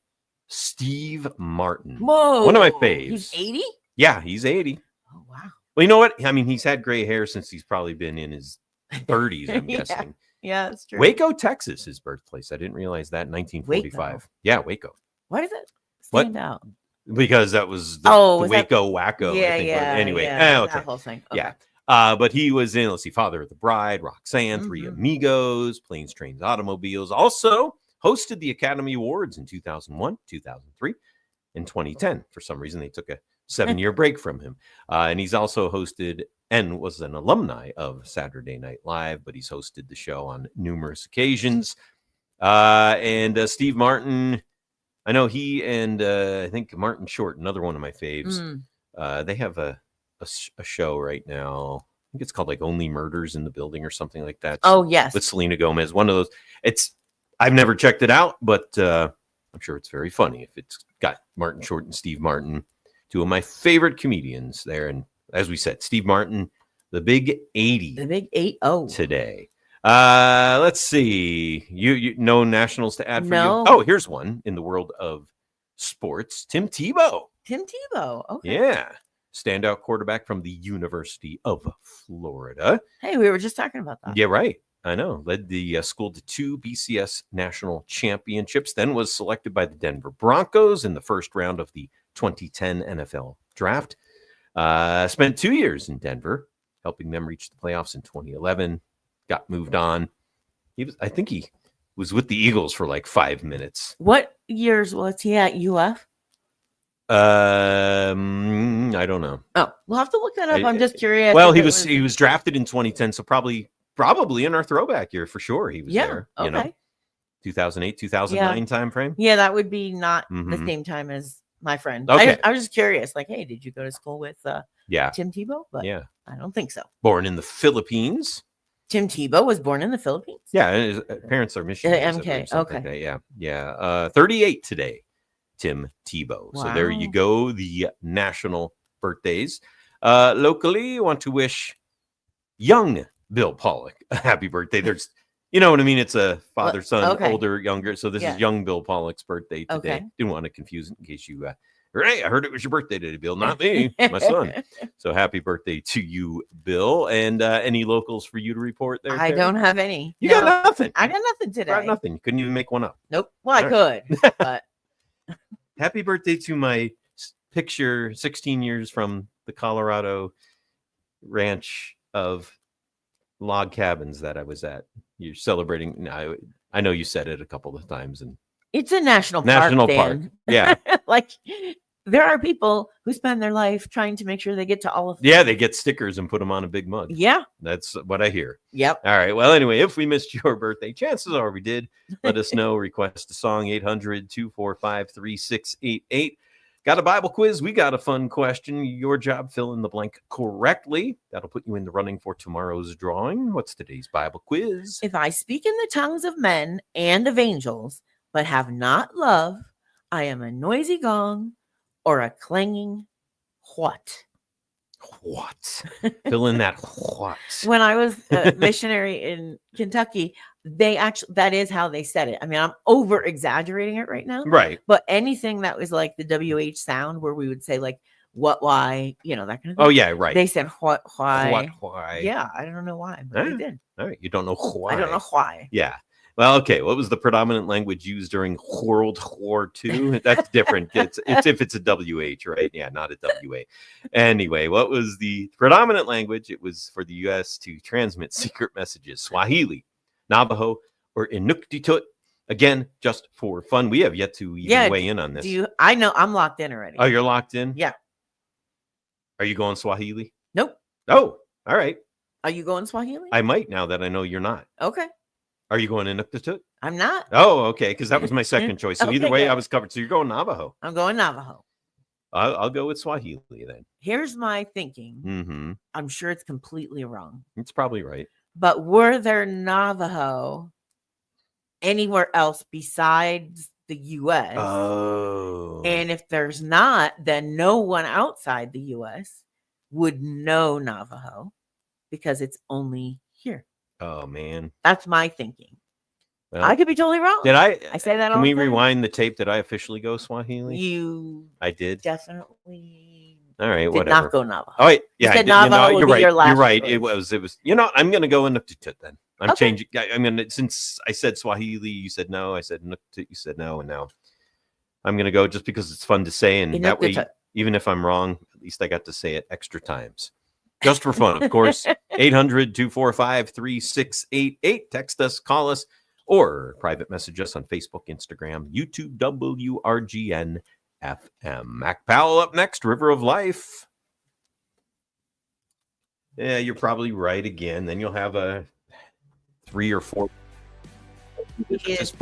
Steve Martin. Whoa. One of my faves. He's 80? Yeah, he's 80. Oh, wow. Well, you know what? I mean, he's had gray hair since he's probably been in his 30s, I'm Yeah. guessing. Yeah, that's true. Waco, Texas, his birthplace. I didn't realize that in 1945. Waco. Yeah, Waco. Why does it What? stand out? Because that was the, Oh, the was that- Waco Wacko. yeah, I think. yeah. Anyway, yeah, okay. that whole thing. Okay. Yeah. But he was in, let's see, Father of the Bride, Roxanne, Three Mhm. Amigos, Planes, Trains, Automobiles. Also hosted the Academy Awards in 2001, 2003, and 2010. For some reason, they took a 7-year break from him. And he's also hosted and was an alumni of Saturday Night Live, but he's hosted the show on numerous occasions. And Steve Martin, I know he and I think Martin Short, another one of my faves, Mm. they have a show right now. I think it's called like Only Murders in the Building or something like that. Oh, yes. With Selena Gomez. One of those. I've never checked it out, but I'm sure it's very funny if it's got Martin Short and Steve Martin, two of my favorite comedians there. And as we said, Steve Martin, the big 80 The big 80. today. Let's see. You no nationals to add for No. you? Oh, here's one in the world of sports. Tim Tebow. Tim Tebow. Okay. Yeah. Standout quarterback from the University of Florida. Hey, we were just talking about that. Yeah, right. I know. Led the school to 2 BCS national championships, then was selected by the Denver Broncos in the first round of the 2010 NFL draft. Spent 2 years in Denver, helping them reach the playoffs in 2011. Got moved on. I think he was with the Eagles for like 5 minutes. What years was he at UF? I don't know. Oh, we'll have to look that up. I- I'm just curious. Well, if he it was drafted in 2010, so probably in our throwback year for sure. He was Yeah. there. Okay. You know, 2008, 2009 time frame. Yeah, that would be not the Mhm. same time as my friend. Okay. I was just curious. Like, hey, did you go to school with Yeah, Tim Tebow? But yeah. I don't think so. Born in the Philippines. Tim Tebow was born in the Philippines. Yeah, and his parents are missionaries. I MK, believe, something like okay. that. Yeah. 38 today, Tim Tebow. So there you Wow. go. The national birthdays. Locally, want to wish young Bill Pollock a happy birthday. There's, you know what I mean? It's a father, son, okay. older, younger. So this Yeah. is young Bill Pollock's birthday today. Okay. Didn't want to confuse it in case you, hey, I heard it was your birthday today, Bill. Not me, my son. So happy birthday to you, Bill. And any locals for you to report there? I Terry? don't have any. You No, got nothing. I got nothing today. Got nothing. You couldn't even make one up. Nope. Well, I All could, but Happy birthday to my picture 16 years from the Colorado ranch of log cabins that I was at. You're celebrating. I know you said it a couple of times. And it's a national national park. park. Yeah. Like there are people who spend their life trying to make sure they get to all of Yeah. They get stickers and put them on a big mug. Yeah. That's what I hear. Yep. All right. Well, anyway, if we missed your birthday, chances are we did. Let us know. Request a song 800-245-3688. Got a Bible quiz. We got a fun question. Your job, fill in the blank correctly. That'll put you in the running for tomorrow's drawing. What's today's Bible quiz? If I speak in the tongues of men and of angels, but have not love, I am a noisy gong or a clanging what? What? Fill in that what. When I was a missionary in Kentucky, they actually, that is how they said it. I mean, I'm over exaggerating it right now, Right. but anything that was like the WH sound where we would say like what, why, you know, that kind of thing. Oh, yeah. Right. They said what, why. What, why? Yeah, I don't know why, but they Huh? did. All right. You don't know why. I don't know why. Yeah. Well, okay. What was the predominant language used during World War II? That's different. It's if it's a WH, right? Yeah, not a WA. Anyway, what was the predominant language? It was for the U.S. to transmit secret messages: Swahili, Navajo, or Inuktitut. Again, just for fun. We have yet to even weigh in on this. Do you? I know I'm locked in already. Oh, you're locked in? Yeah. Are you going Swahili? Nope. Oh, all right. Are you going Swahili? I might now that I know you're not. Okay. Are you going Inuktitut? I'm not. Oh, okay. Because that was my second choice. So either Okay, way, good. I was covered. So you're going Navajo. I'm going Navajo. I'll go with Swahili then. Here's my thinking. Mm-hmm. I'm sure it's completely wrong. It's probably right. But were there Navajo anywhere else besides the US? Oh. And if there's not, then no one outside the US would know Navajo because it's only here. Oh man. That's my thinking. Well, I could be totally wrong. did I? I say that all Can we the time. rewind the tape? Did I officially go Swahili? You I did. definitely All right. did Whatever. not go Navajo. Oh wait, yeah, said I did. Navajo would you're be right. your last You're right. choice. It was. You know, I'm gonna go Inuktitut then. I'm Okay. changing. I'm gonna, since I said Swahili, you said no. I said Inuktitut, you said no, and now I'm gonna go just because it's fun to say, and that way, Inuktitut. even if I'm wrong, at least I got to say it extra times. Just for fun, of course. 800-245-3688. Text us, call us, or private message us on Facebook, Instagram, YouTube, WRGN FM. Mac Powell up next, River of Life. Yeah, you're probably right again. Then you'll have a 3 or 4. Yes.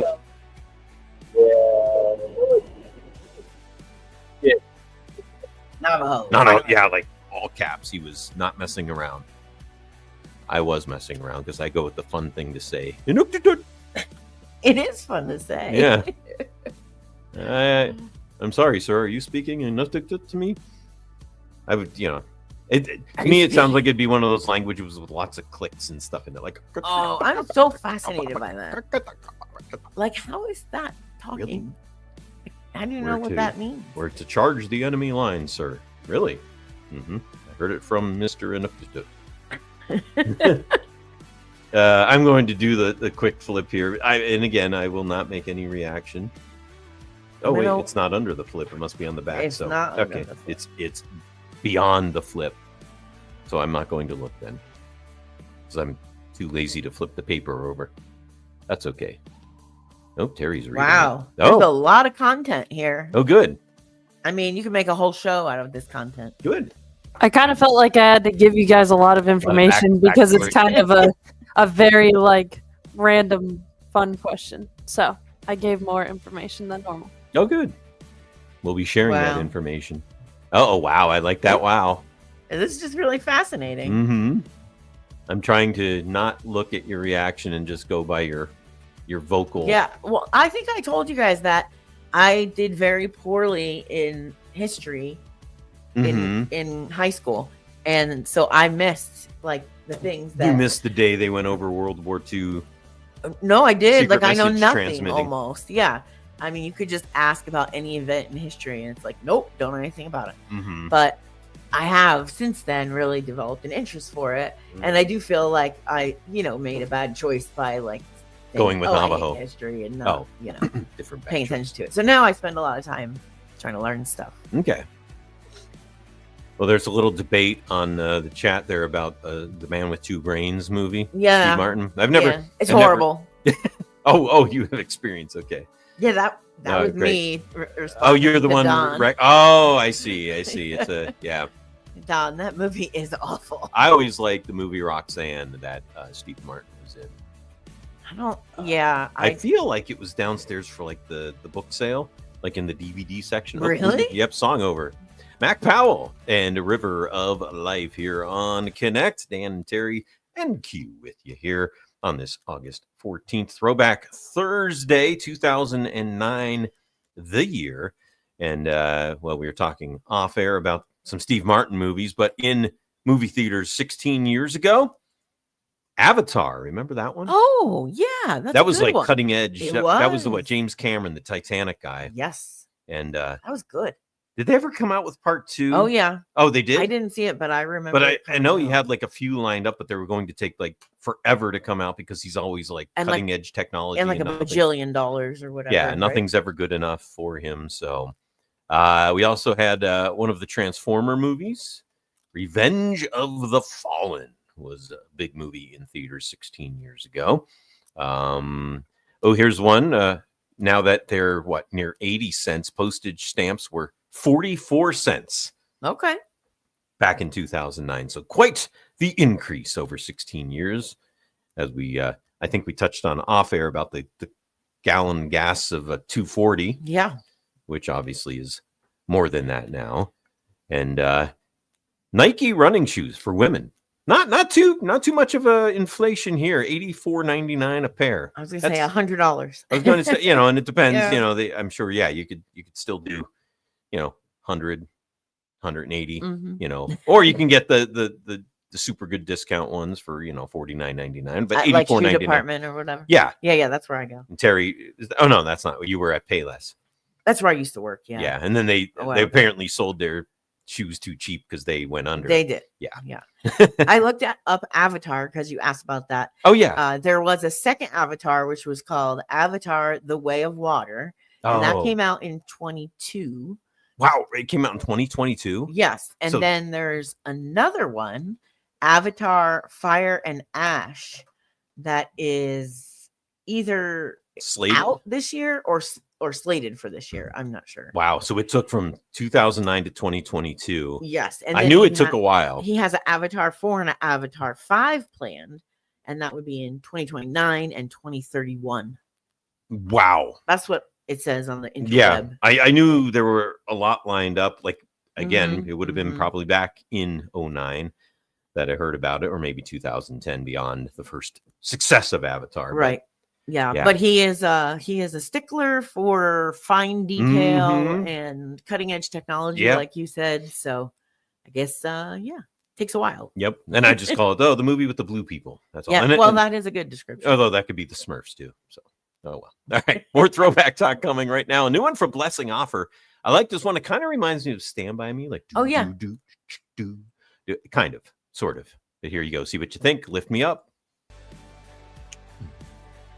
Navajo. No, yeah, like all caps. He was not messing around. I was messing around because I go with the fun thing to say. Inuktitut. It is fun to say. Yeah. I'm sorry, sir. Are you speaking Inuktitut to me? I would, to me, it sounds like it'd be one of those languages with lots of clicks and stuff in it. Like, Oh, I'm so fascinated by that. Like, how is that talking? Really? How do you Where know what to? that means? Or to charge the enemy line, sir. Really? I heard it from Mr. Inuktitut. I'm going to do the quick flip here. And again, I will not make any reaction. Oh wait, No. it's not under the flip. It must be on the back. It's so not under okay, the flip. it's beyond the flip. So I'm not going to look then, because I'm too lazy to flip the paper over. That's okay. Oh, Terry's reading. Wow. it. There's a Oh, lot of content here. oh, good, I mean, you can make a whole show out of this content. good. I kind of felt like I had to give you guys a lot of information because it's kind of a very like random fun question. So I gave more information than normal. Oh, good. We'll be sharing that Wow. information. Oh, wow. I like that. Wow. This is just really fascinating. Mm-hmm. I'm trying to not look at your reaction and just go by your vocal. Yeah. Well, I think I told you guys that I did very poorly in history Mhm. in high school. And so I missed like the things You that missed the day they went over World War II. No, I did. Secret Like I know message nothing transmitting. almost. Yeah. I mean, you could just ask about any event in history and it's like, nope, don't know anything about it. Mm-hmm. But I have since then really developed an interest for it. Mm. And I do feel like I, made a bad choice by like Going with I hate Navajo. history and not, Different paying batch. attention to it. So now I spend a lot of time trying to learn stuff. Okay. Well, there's a little debate on the chat there about the Man with Two Brains movie. Yeah. Steve Martin. I've never. Yeah, it's I've never- horrible. Oh, you have experience. Okay. Yeah, that Oh, was great. me. Oh, you're the responding to one. Don. Right. Oh, I see. It's a yeah. Don, that movie is awful. I always liked the movie Roxanne that Steve Martin was in. I don't. Yeah, I feel like it was downstairs for like the book sale, like in the DVD section. Oh, Really? Yep. Song over. Mac Powell and A River of Life here on Connect. Dan and Terry and Q with you here on this August 14th Throwback Thursday, 2009, the year. And we were talking off air about some Steve Martin movies, but in movie theaters 16 years ago, Avatar. Remember that one? Oh, yeah. That's that was a good like one. cutting edge. It That was the was. James Cameron, the Titanic guy. Yes. And That was good. did they ever come out with part 2? Oh, yeah. Oh, they did? I didn't see it, but I remember. But it I know coming he out. had like a few lined up, but they were going to take like forever to come out because he's always like And, like- cutting edge technology. and like a nothing- bajillion dollars or whatever. Yeah, right? nothing's ever good enough for him. So we also had one of the Transformer movies, Revenge of the Fallen, was a big movie in theaters 16 years ago. Here's one. Now that they're near 80 cents, postage stamps were 44 cents Okay. back in 2009. So quite the increase over 16 years. As we, I think we touched on off air about the gallon gas of $2.40, Yeah. which obviously is more than that now. And Nike running shoes for women. Not too much of a inflation here. $84.99 a pair. I was going to say That's- $100. I was going to say, and it depends. Yeah. I'm sure. Yeah, you could still do, 100, 180. Or you can get the super good discount ones for $49.99, but At, like shoe $84.99. department or whatever. Yeah, Yeah. That's where I go. and Terry. Oh no, that's not. You were at Payless. That's where I used to work. Yeah. Yeah, and then they Well, apparently sold their shoes too cheap because they went under. They did. Yeah. Yeah. I looked up Avatar because you asked about that. Oh yeah. There was a second Avatar, which was called Avatar: The Way of Water. And that came out in 22. Wow, it came out in 2022. Yes. And So- then there's another one, Avatar Fire and Ash, that is either Slated. out this year or slated for this year. I'm not sure. Wow, so it took from 2009 to 2022. Yes. And I then knew he it took a while. He has an Avatar 4 and an Avatar 5 planned, and that would be in 2029 and 2031. Wow. That's what it says on the interweb. Yeah, I knew there were a lot lined up. Like again, Mhm, it would have been mhm. probably back in 09 that I heard about it, or maybe 2010 beyond the first success of Avatar. but- Right. Yeah. Yeah. But he is a stickler for fine detail Mhm. and cutting edge technology, Yeah. like you said. So I guess takes a while. Yep. And I just call it the movie with the blue people. That's all. Yeah. And Well, that is a good description. although that could be the Smurfs too. So oh well. All right. More throwback talk coming right now. A new one from Blessing Offer. I like this one. It kind of reminds me of Stand By Me. Like Oh, yeah. do, kind of, sort of. But here you go. See what you think. Lift me up.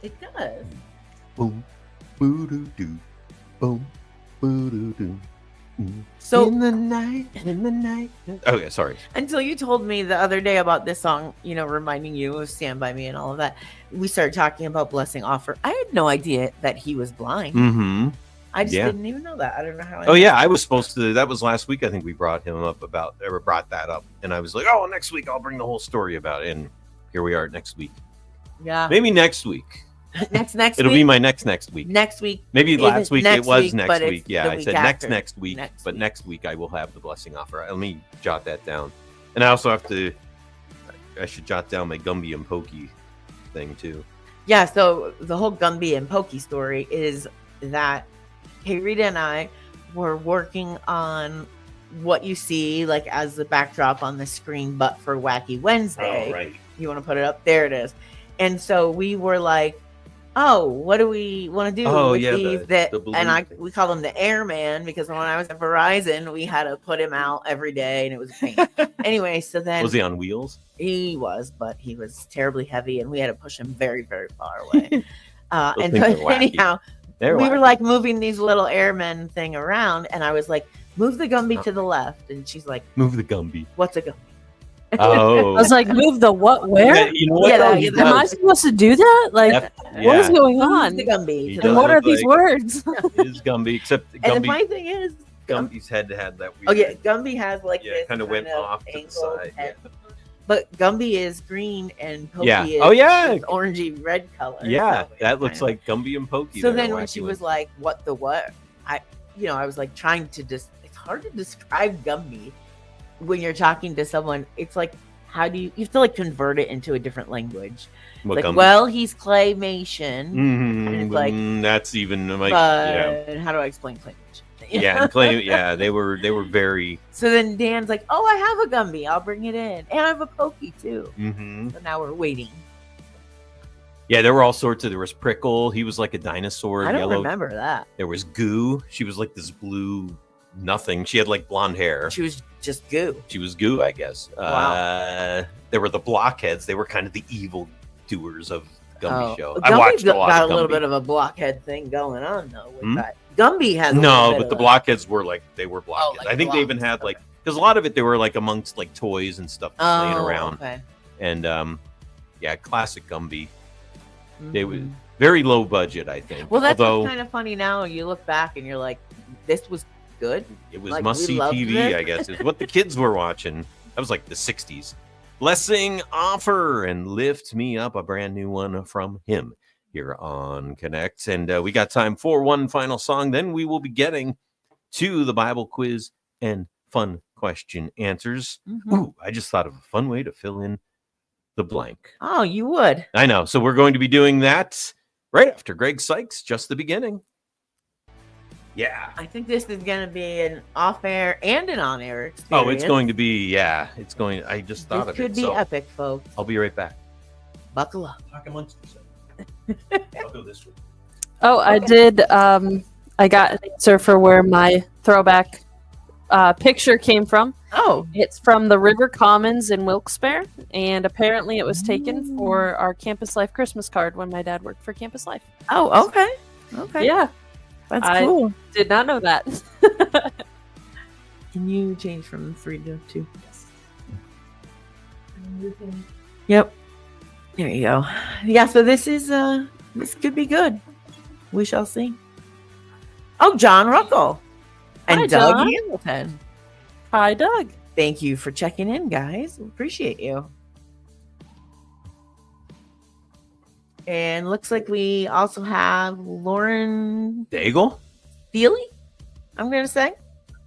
It does. Boom, boo doo doo, boom, boo doo doo. So in the night. Oh yeah, sorry. until you told me the other day about this song, reminding you of Stand By Me and all of that, we started talking about Blessing Offer. I had no idea that he was blind. Mm-hmm. I just yeah. didn't even know that. I don't know how. Oh yeah, I was supposed to. That was last week. I think we brought that up, and I was like, oh, next week I'll bring the whole story about it. And here we are next week. Yeah. Maybe next week. Next It'll week. be my next week. Next week. Maybe Isn't last week next it was week, next but it's week. Yeah, the I week said after. next week. Next But week. next week I will have the Blessing Offer. Let me jot that down. And I also have to. I should jot down my Gumby and Pokey thing too. Yeah. So the whole Gumby and Pokey story is that Hey Rita and I were working on what you see like as the backdrop on the screen, but for Wacky Wednesday. Oh, right. You want to put it up? There it is. And so we were like, oh, what do we want to do Oh, with yeah, these? the balloon And thing. we call him the Airman because when I was at Verizon, we had to put him out every day, and it was a pain. Anyway, so then Was he on wheels? he was, but he was terribly heavy, and we had to push him very, very far away. And things so are wacky. anyhow, There we were like moving these little airmen thing around, and I was like, move the Gumby to the left, and she's like, move the Gumby. what's a Gumby? Oh, I was like, move the what? Where? Yeah, you know what? Yeah, though? that- He yeah, Am I does. supposed to do that? Like, Yep, what is yeah. going Move on? the Gumby. He to does And the what left. are these like- words? It is Gumby, except And the Gumby. funny thing is, Gumby's head had that weird. oh yeah, Gumby has like Yeah, this kind of went off to the angled side. head. But Gumby is green and Pokey Yeah. is Oh, yeah. this orangey red color. Yeah, So it's that looks kind like Gumby and Pokey. of- So there, then when Wacky she was Wednesday. like, "What the what?" I was like trying to it's hard to describe Gumby when you're talking to someone. It's like, how do you have to like convert it into a different language? What Like, Gumby? well, he's claymation, Mhm, it's like, that's even like but yeah, how do I explain claymation? yeah, and clay, yeah. They were very. So then Dan's like, "Oh, I have a Gumby. I'll bring it in, and I have a Pokey too." Mhm. So now we're waiting. Yeah, there were all sorts of. There was Prickle. He was like a dinosaur. I don't yellow. remember that. There was Goo. She was like this blue nothing. She had like blonde hair. She was just goo. She was Goo, I guess. Wow. There were the Blockheads. They were kind of the evil doers of Gumby show. Gumby's I watched a lot got of a little Gumby. bit of a blockhead thing going on though. With Hmm? that. Gumby has a No, little bit but of the a- Blockheads were like they were Blockheads. like I think they even blocks, had like okay. because a lot of it they were like amongst like toys and stuff just laying Oh, around. Okay. And yeah, classic Gumby. They Mhm. was very low budget, I think. Well, that's although kind of funny now. You look back and you're like, "This was good." it was like, must we see loved TV, it. I guess, is what the kids were watching. That was like the 60s. Blessing, offer, and lift me up, a brand new one from him here on Connect. And we got time for one final song. Then we will be getting to the Bible quiz and fun question answers. Mhm. Ooh, I just thought of a fun way to fill in the blank. Oh, you would. I know. So we're going to be doing that right after Greg Sykes, just the beginning. Yeah. I think this is going to be an off-air and an on-air experience. Oh, it's going to be, yeah. It's going, I just thought This of could it. be So epic, folks. I'll be right back. Buckle up. Talk amongst yourselves. I'll go this way. Oh, I did. I got an answer for where my throwback picture came from. Oh, It's from the River Commons in Wilkes-Barre, and apparently it was taken for our Campus Life Christmas card when my dad worked for Campus Life. oh, okay, okay. Yeah, That's I- cool. did not know that. Can you change from 3 to 2? Yep. There you go. Yeah, so this is this could be good. We shall see. Oh, John Ruckle and Hi, Doug John. Hamilton. Hi, Doug. Thank you for checking in, guys. Appreciate you. And looks like we also have Lauren Daigle? Feely, I'm going to say.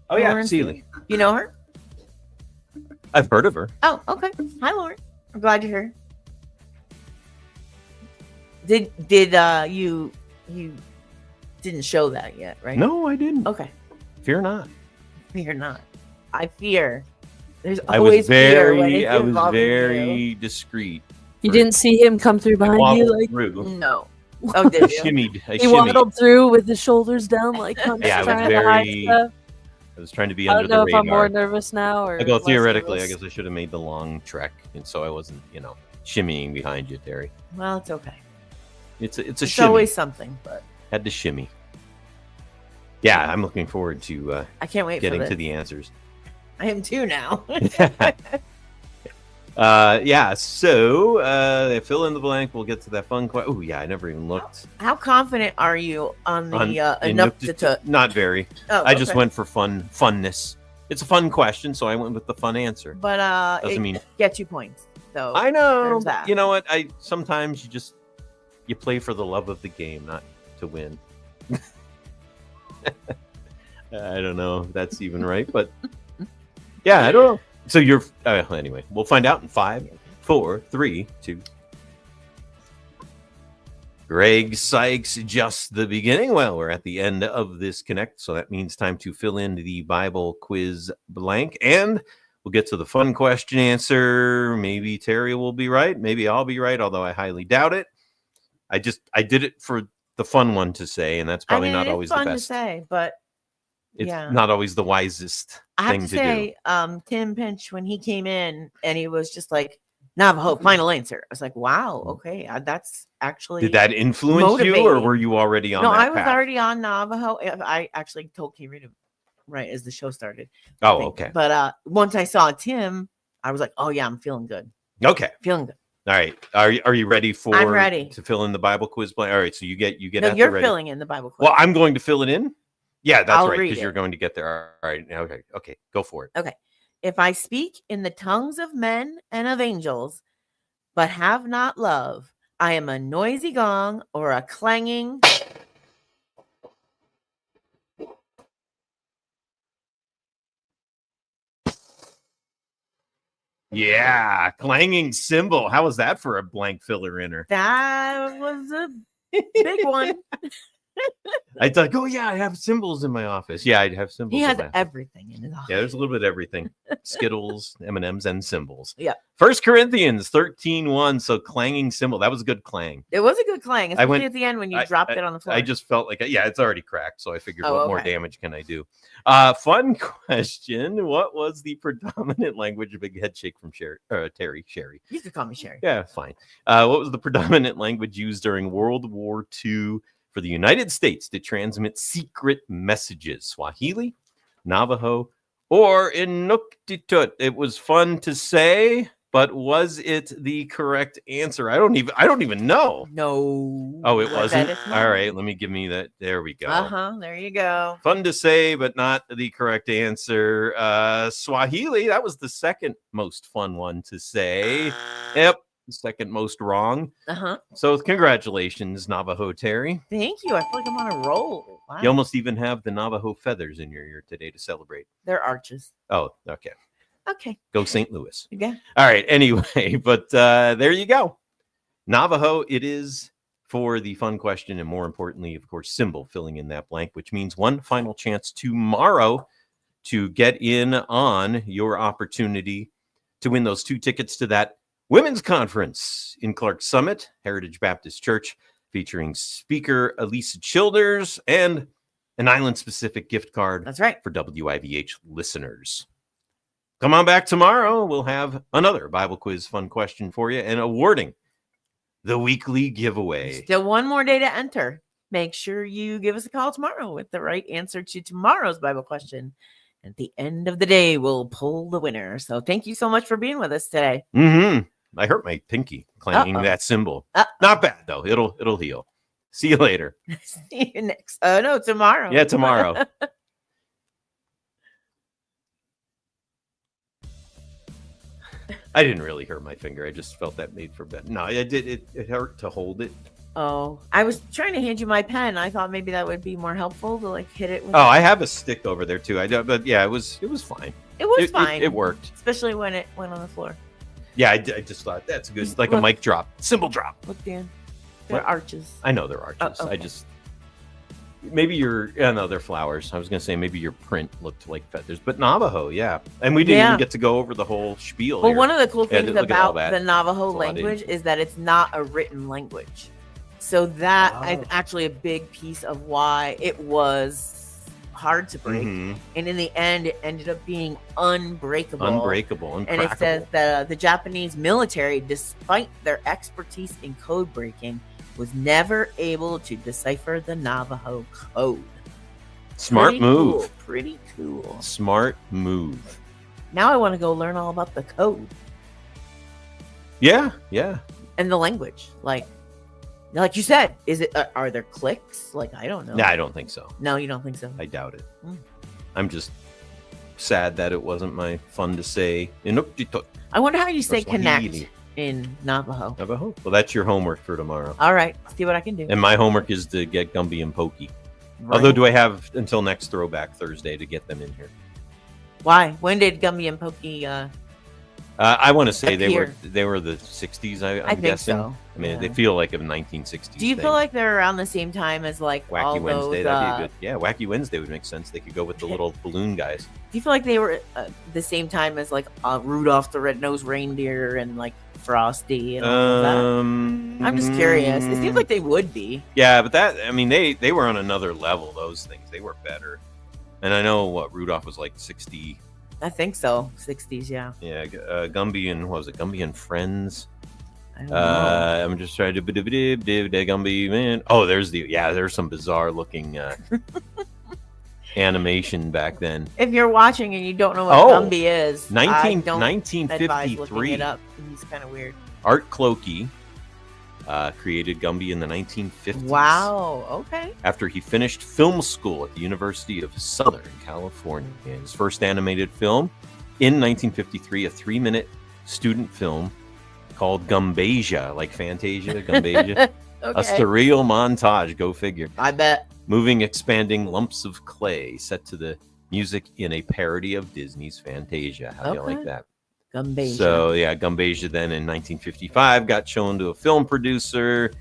Oh, yeah. Lauren Seeley. You know her? I've heard of her. Oh, okay. Hi, Lauren. I'm glad you're here. Did you didn't show that yet, right? No, I didn't. Okay. Fear not. Fear not. I fear. There's I was always fear when very, it's I was involving you. very discreet. You didn't see him come through I behind you waddled like through. No. Oh, did you? Shimmied. I he shimmied. waddled through with his shoulders down like hunched, Yeah, I was trying to hide very stuff. I was trying to be I under don't know the if I'm more radar. nervous now or I go less theoretically. I nervous. guess I should have made the long trek, and so I wasn't, shimmying behind you, Terry. Well, it's okay. It's a It's shimmy. always something, but Had to shimmy. Yeah, I'm looking forward to I can't wait getting for to this. the answers. I am too now. Yeah, so fill in the blank. We'll get to that fun question. Oh, yeah, I never even looked. How confident are you on the in enough the- to? Not very. Oh, I just okay. went for funness. It's a fun question, so I went with the fun answer. But Doesn't it mean get you points. So I know. there's but that. You know what? I sometimes you play for the love of the game, not to win. I don't know if that's even right, but yeah, I don't know. So you're anyway. We'll find out in 5, 4, 3, 2. Greg Sykes, just the beginning. Well, we're at the end of this Connect, so that means time to fill in the Bible quiz blank. And we'll get to the fun question answer. Maybe Terry will be right. Maybe I'll be right, although I highly doubt it. I did it for the fun one to say, and that's probably not it's always the fun best. to say, but It's yeah. not always the wisest I have thing to to say, Tim Pinch, when he came in and he was just like, Navajo, final answer. I was like, wow, okay, that's actually. do. Did that influence you, or motivating. were you already on No, that I was path? already on Navajo. I actually told K Rita right as the show started. I Oh, think. okay. But once I saw Tim, I was like, oh yeah, I'm feeling good. Okay. Feeling good. All right. Are you ready for I'm ready. to fill in the Bible quiz blank? All right, so you get No, at the you're ready. filling in the Bible quiz. Well, I'm going to fill it in. Yeah, that's I'll right, read because you're it. going to get there. All right. Okay. Go for it. If I speak in the tongues of men and of angels, but have not love, I am a noisy gong or a clanging. Yeah, clanging cymbal. How was that for a blank filler inner? That was a big one. I thought, oh yeah, I have cymbals in my office. Yeah, I'd have cymbals. He in has my office. everything in his office. Yeah, there's a little bit of everything. Skittles, M&Ms, and cymbals. Yeah. 1 Corinthians 13:1. So clanging cymbal. That was a good clang. It was a good clang, especially went- at the end when you dropped it on the floor. I just felt like, yeah, it's already cracked. So I figured, Oh, what more okay. damage can I do? Fun question. What was the predominant language? A big head shake from Terry Sherry. You could call me Sherry. Yeah, fine. What was the predominant language used during World War II for the United States to transmit secret messages? Swahili, Navajo, or Inuktitut? It was fun to say, but was it the correct answer? I don't even know. No. Oh, it I bet wasn't. it's All not. right, let me give me that. There we go. There you go. Fun to say, but not the correct answer. Swahili, that was the second most fun one to say. Yep, the second most wrong. So congratulations, Navajo Terry. Thank you. I feel like I'm on a roll. Wow. You almost even have the Navajo feathers in your ear today to celebrate. They're arches. Oh, okay. Okay. Go St. Louis. Yeah. All right. Anyway, but there you go. Navajo, it is for the fun question. And more importantly, of course, symbol filling in that blank, which means one final chance tomorrow to get in on your opportunity to win those 2 tickets to that women's conference in Clark Summit, Heritage Baptist Church, featuring speaker Elisa Childers and an island-specific gift card That's right. for WIVH listeners. Come on back tomorrow. We'll have another Bible quiz fun question for you and awarding the weekly giveaway. Still one more day to enter. Make sure you give us a call tomorrow with the right answer to tomorrow's Bible question. At the end of the day, we'll pull the winner. So thank you so much for being with us today. I hurt my pinky clanging that cymbal. Uh-oh. Not bad though. It'll heal. See you later. See you next. No, tomorrow. Yeah, tomorrow. I didn't really hurt my finger. I just felt that made for better. No, it did. It hurt to hold it. Oh, I was trying to hand you my pen. I thought maybe that would be more helpful to like hit it with. Oh, I have a stick over there too. But yeah, it was fine. It was fine. It worked. Especially when it went on the floor. Yeah, I just thought that's good. It's like a mic drop, cymbal drop. Look, Dan. They're What? arches. I know they're arches. Oh, I okay. just maybe no, they're flowers. I was gonna say maybe your print looked like feathers, but Navajo, yeah. And we didn't Yeah. even get to go over the whole spiel. Well, here. one of the cool Yeah, things look at all about that. the Navajo That's a lot of language info. is that it's not a written language. So that is Oh. actually a big piece of why it was hard to break. Mhm. And in the end, it ended up being unbreakable. Unbreakable, And it says that the Japanese military, despite their expertise in code breaking, was never able to decipher the Navajo code. smart Pretty move. cool, pretty cool. Smart move. Now I want to go learn all about the code Yeah. and the language. Like you said, is it? Are there clicks? Like I don't know. No, I don't think so. No, you don't think so? I doubt it. Mm. I'm just sad that it wasn't my fun to say Inuktitut I wonder how you say Swahili. connect in Navajo. Navajo. Well, that's your homework for tomorrow. All right, see what I can do. And my homework is to get Gumby and Pokey. Right. Although, do I have until next Throwback Thursday to get them in here? Why? When did Gumby and Pokey? I want to say Appear. they were the 60s. I'm I think guessing. so. I mean, Yeah. they feel like a 1960s. Do you thing. feel like they're around the same time as like all Wacky Wednesday? those? That'd be a good. Yeah, Wacky Wednesday would make sense. They could go with the little balloon guys. Do you feel like they were the same time as like Rudolph the Red-Nosed Reindeer and like Frosty and all of that? I'm just curious. It seems like they would be. Yeah, but I mean, they were on another level. Those things, they were better. And I know what Rudolph was like 60. I think so. 60s, yeah. Yeah, Gumby and what was it? Gumby and Friends. I don't know. I'm just trying to Gumby man. Oh, there's some bizarre looking animation back then. If you're watching and you don't know what Oh, Gumby is, I don't advise looking 1953. it up. He's kind of weird. Art Clokey created Gumby in the 1950s. Wow. Okay. After he finished film school at the University of Southern California. His first animated film in 1953, a 3-minute student film called Gumbasia, like Fantasia, Gumbasia. A Okay. surreal montage, go figure. I bet. Moving, expanding lumps of clay set to the music in a parody of Disney's Fantasia. How do you like Okay. that? Gumbasia. So, yeah, Gumbasia then in 1955 got shown to a film producer.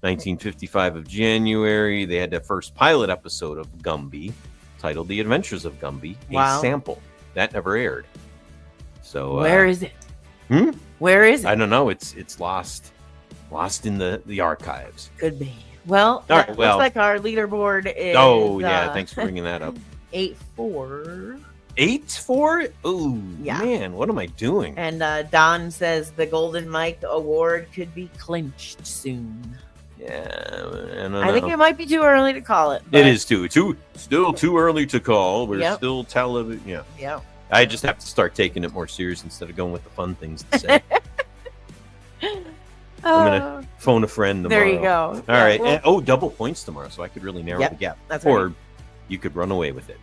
1955 of January, they had the first pilot episode of Gumby titled The Adventures of Gumby, Wow. a sample. That never aired. So, Where is it? Hmm? Where is it? I don't know. It's lost in the archives. Could be. Well, All that right, well. looks like our leaderboard is. Oh, yeah. Thanks for bringing that up. 8-4. 8-4? Ooh, Yeah. man, what am I doing? And Don says the Golden Mike Award could be clinched soon. Yeah, I don't I think know. it might be too early to call it. It but- is still too early to call. We're Yep. still television. Yeah, Yeah. I just have to start taking it more serious instead of going with the fun things to say. Oh, Phone a friend tomorrow. there you go. All Yeah, right. well- And, double points tomorrow, so I could really narrow Yep, the gap. that's or right. you could run away with it.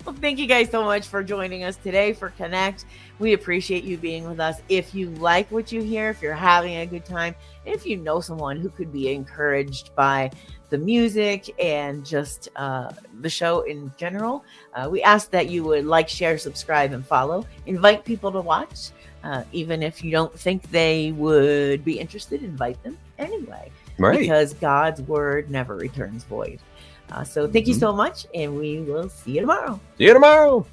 Well, thank you guys so much for joining us today for Connect. We appreciate you being with us. If you like what you hear, if you're having a good time, if you know someone who could be encouraged by the music and just the show in general, we ask that you would like, share, subscribe, and follow. Invite people to watch. Even if you don't think they would be interested, invite them anyway. Right. Because God's word never returns void. So thank you so much, and we will see you tomorrow. See you tomorrow.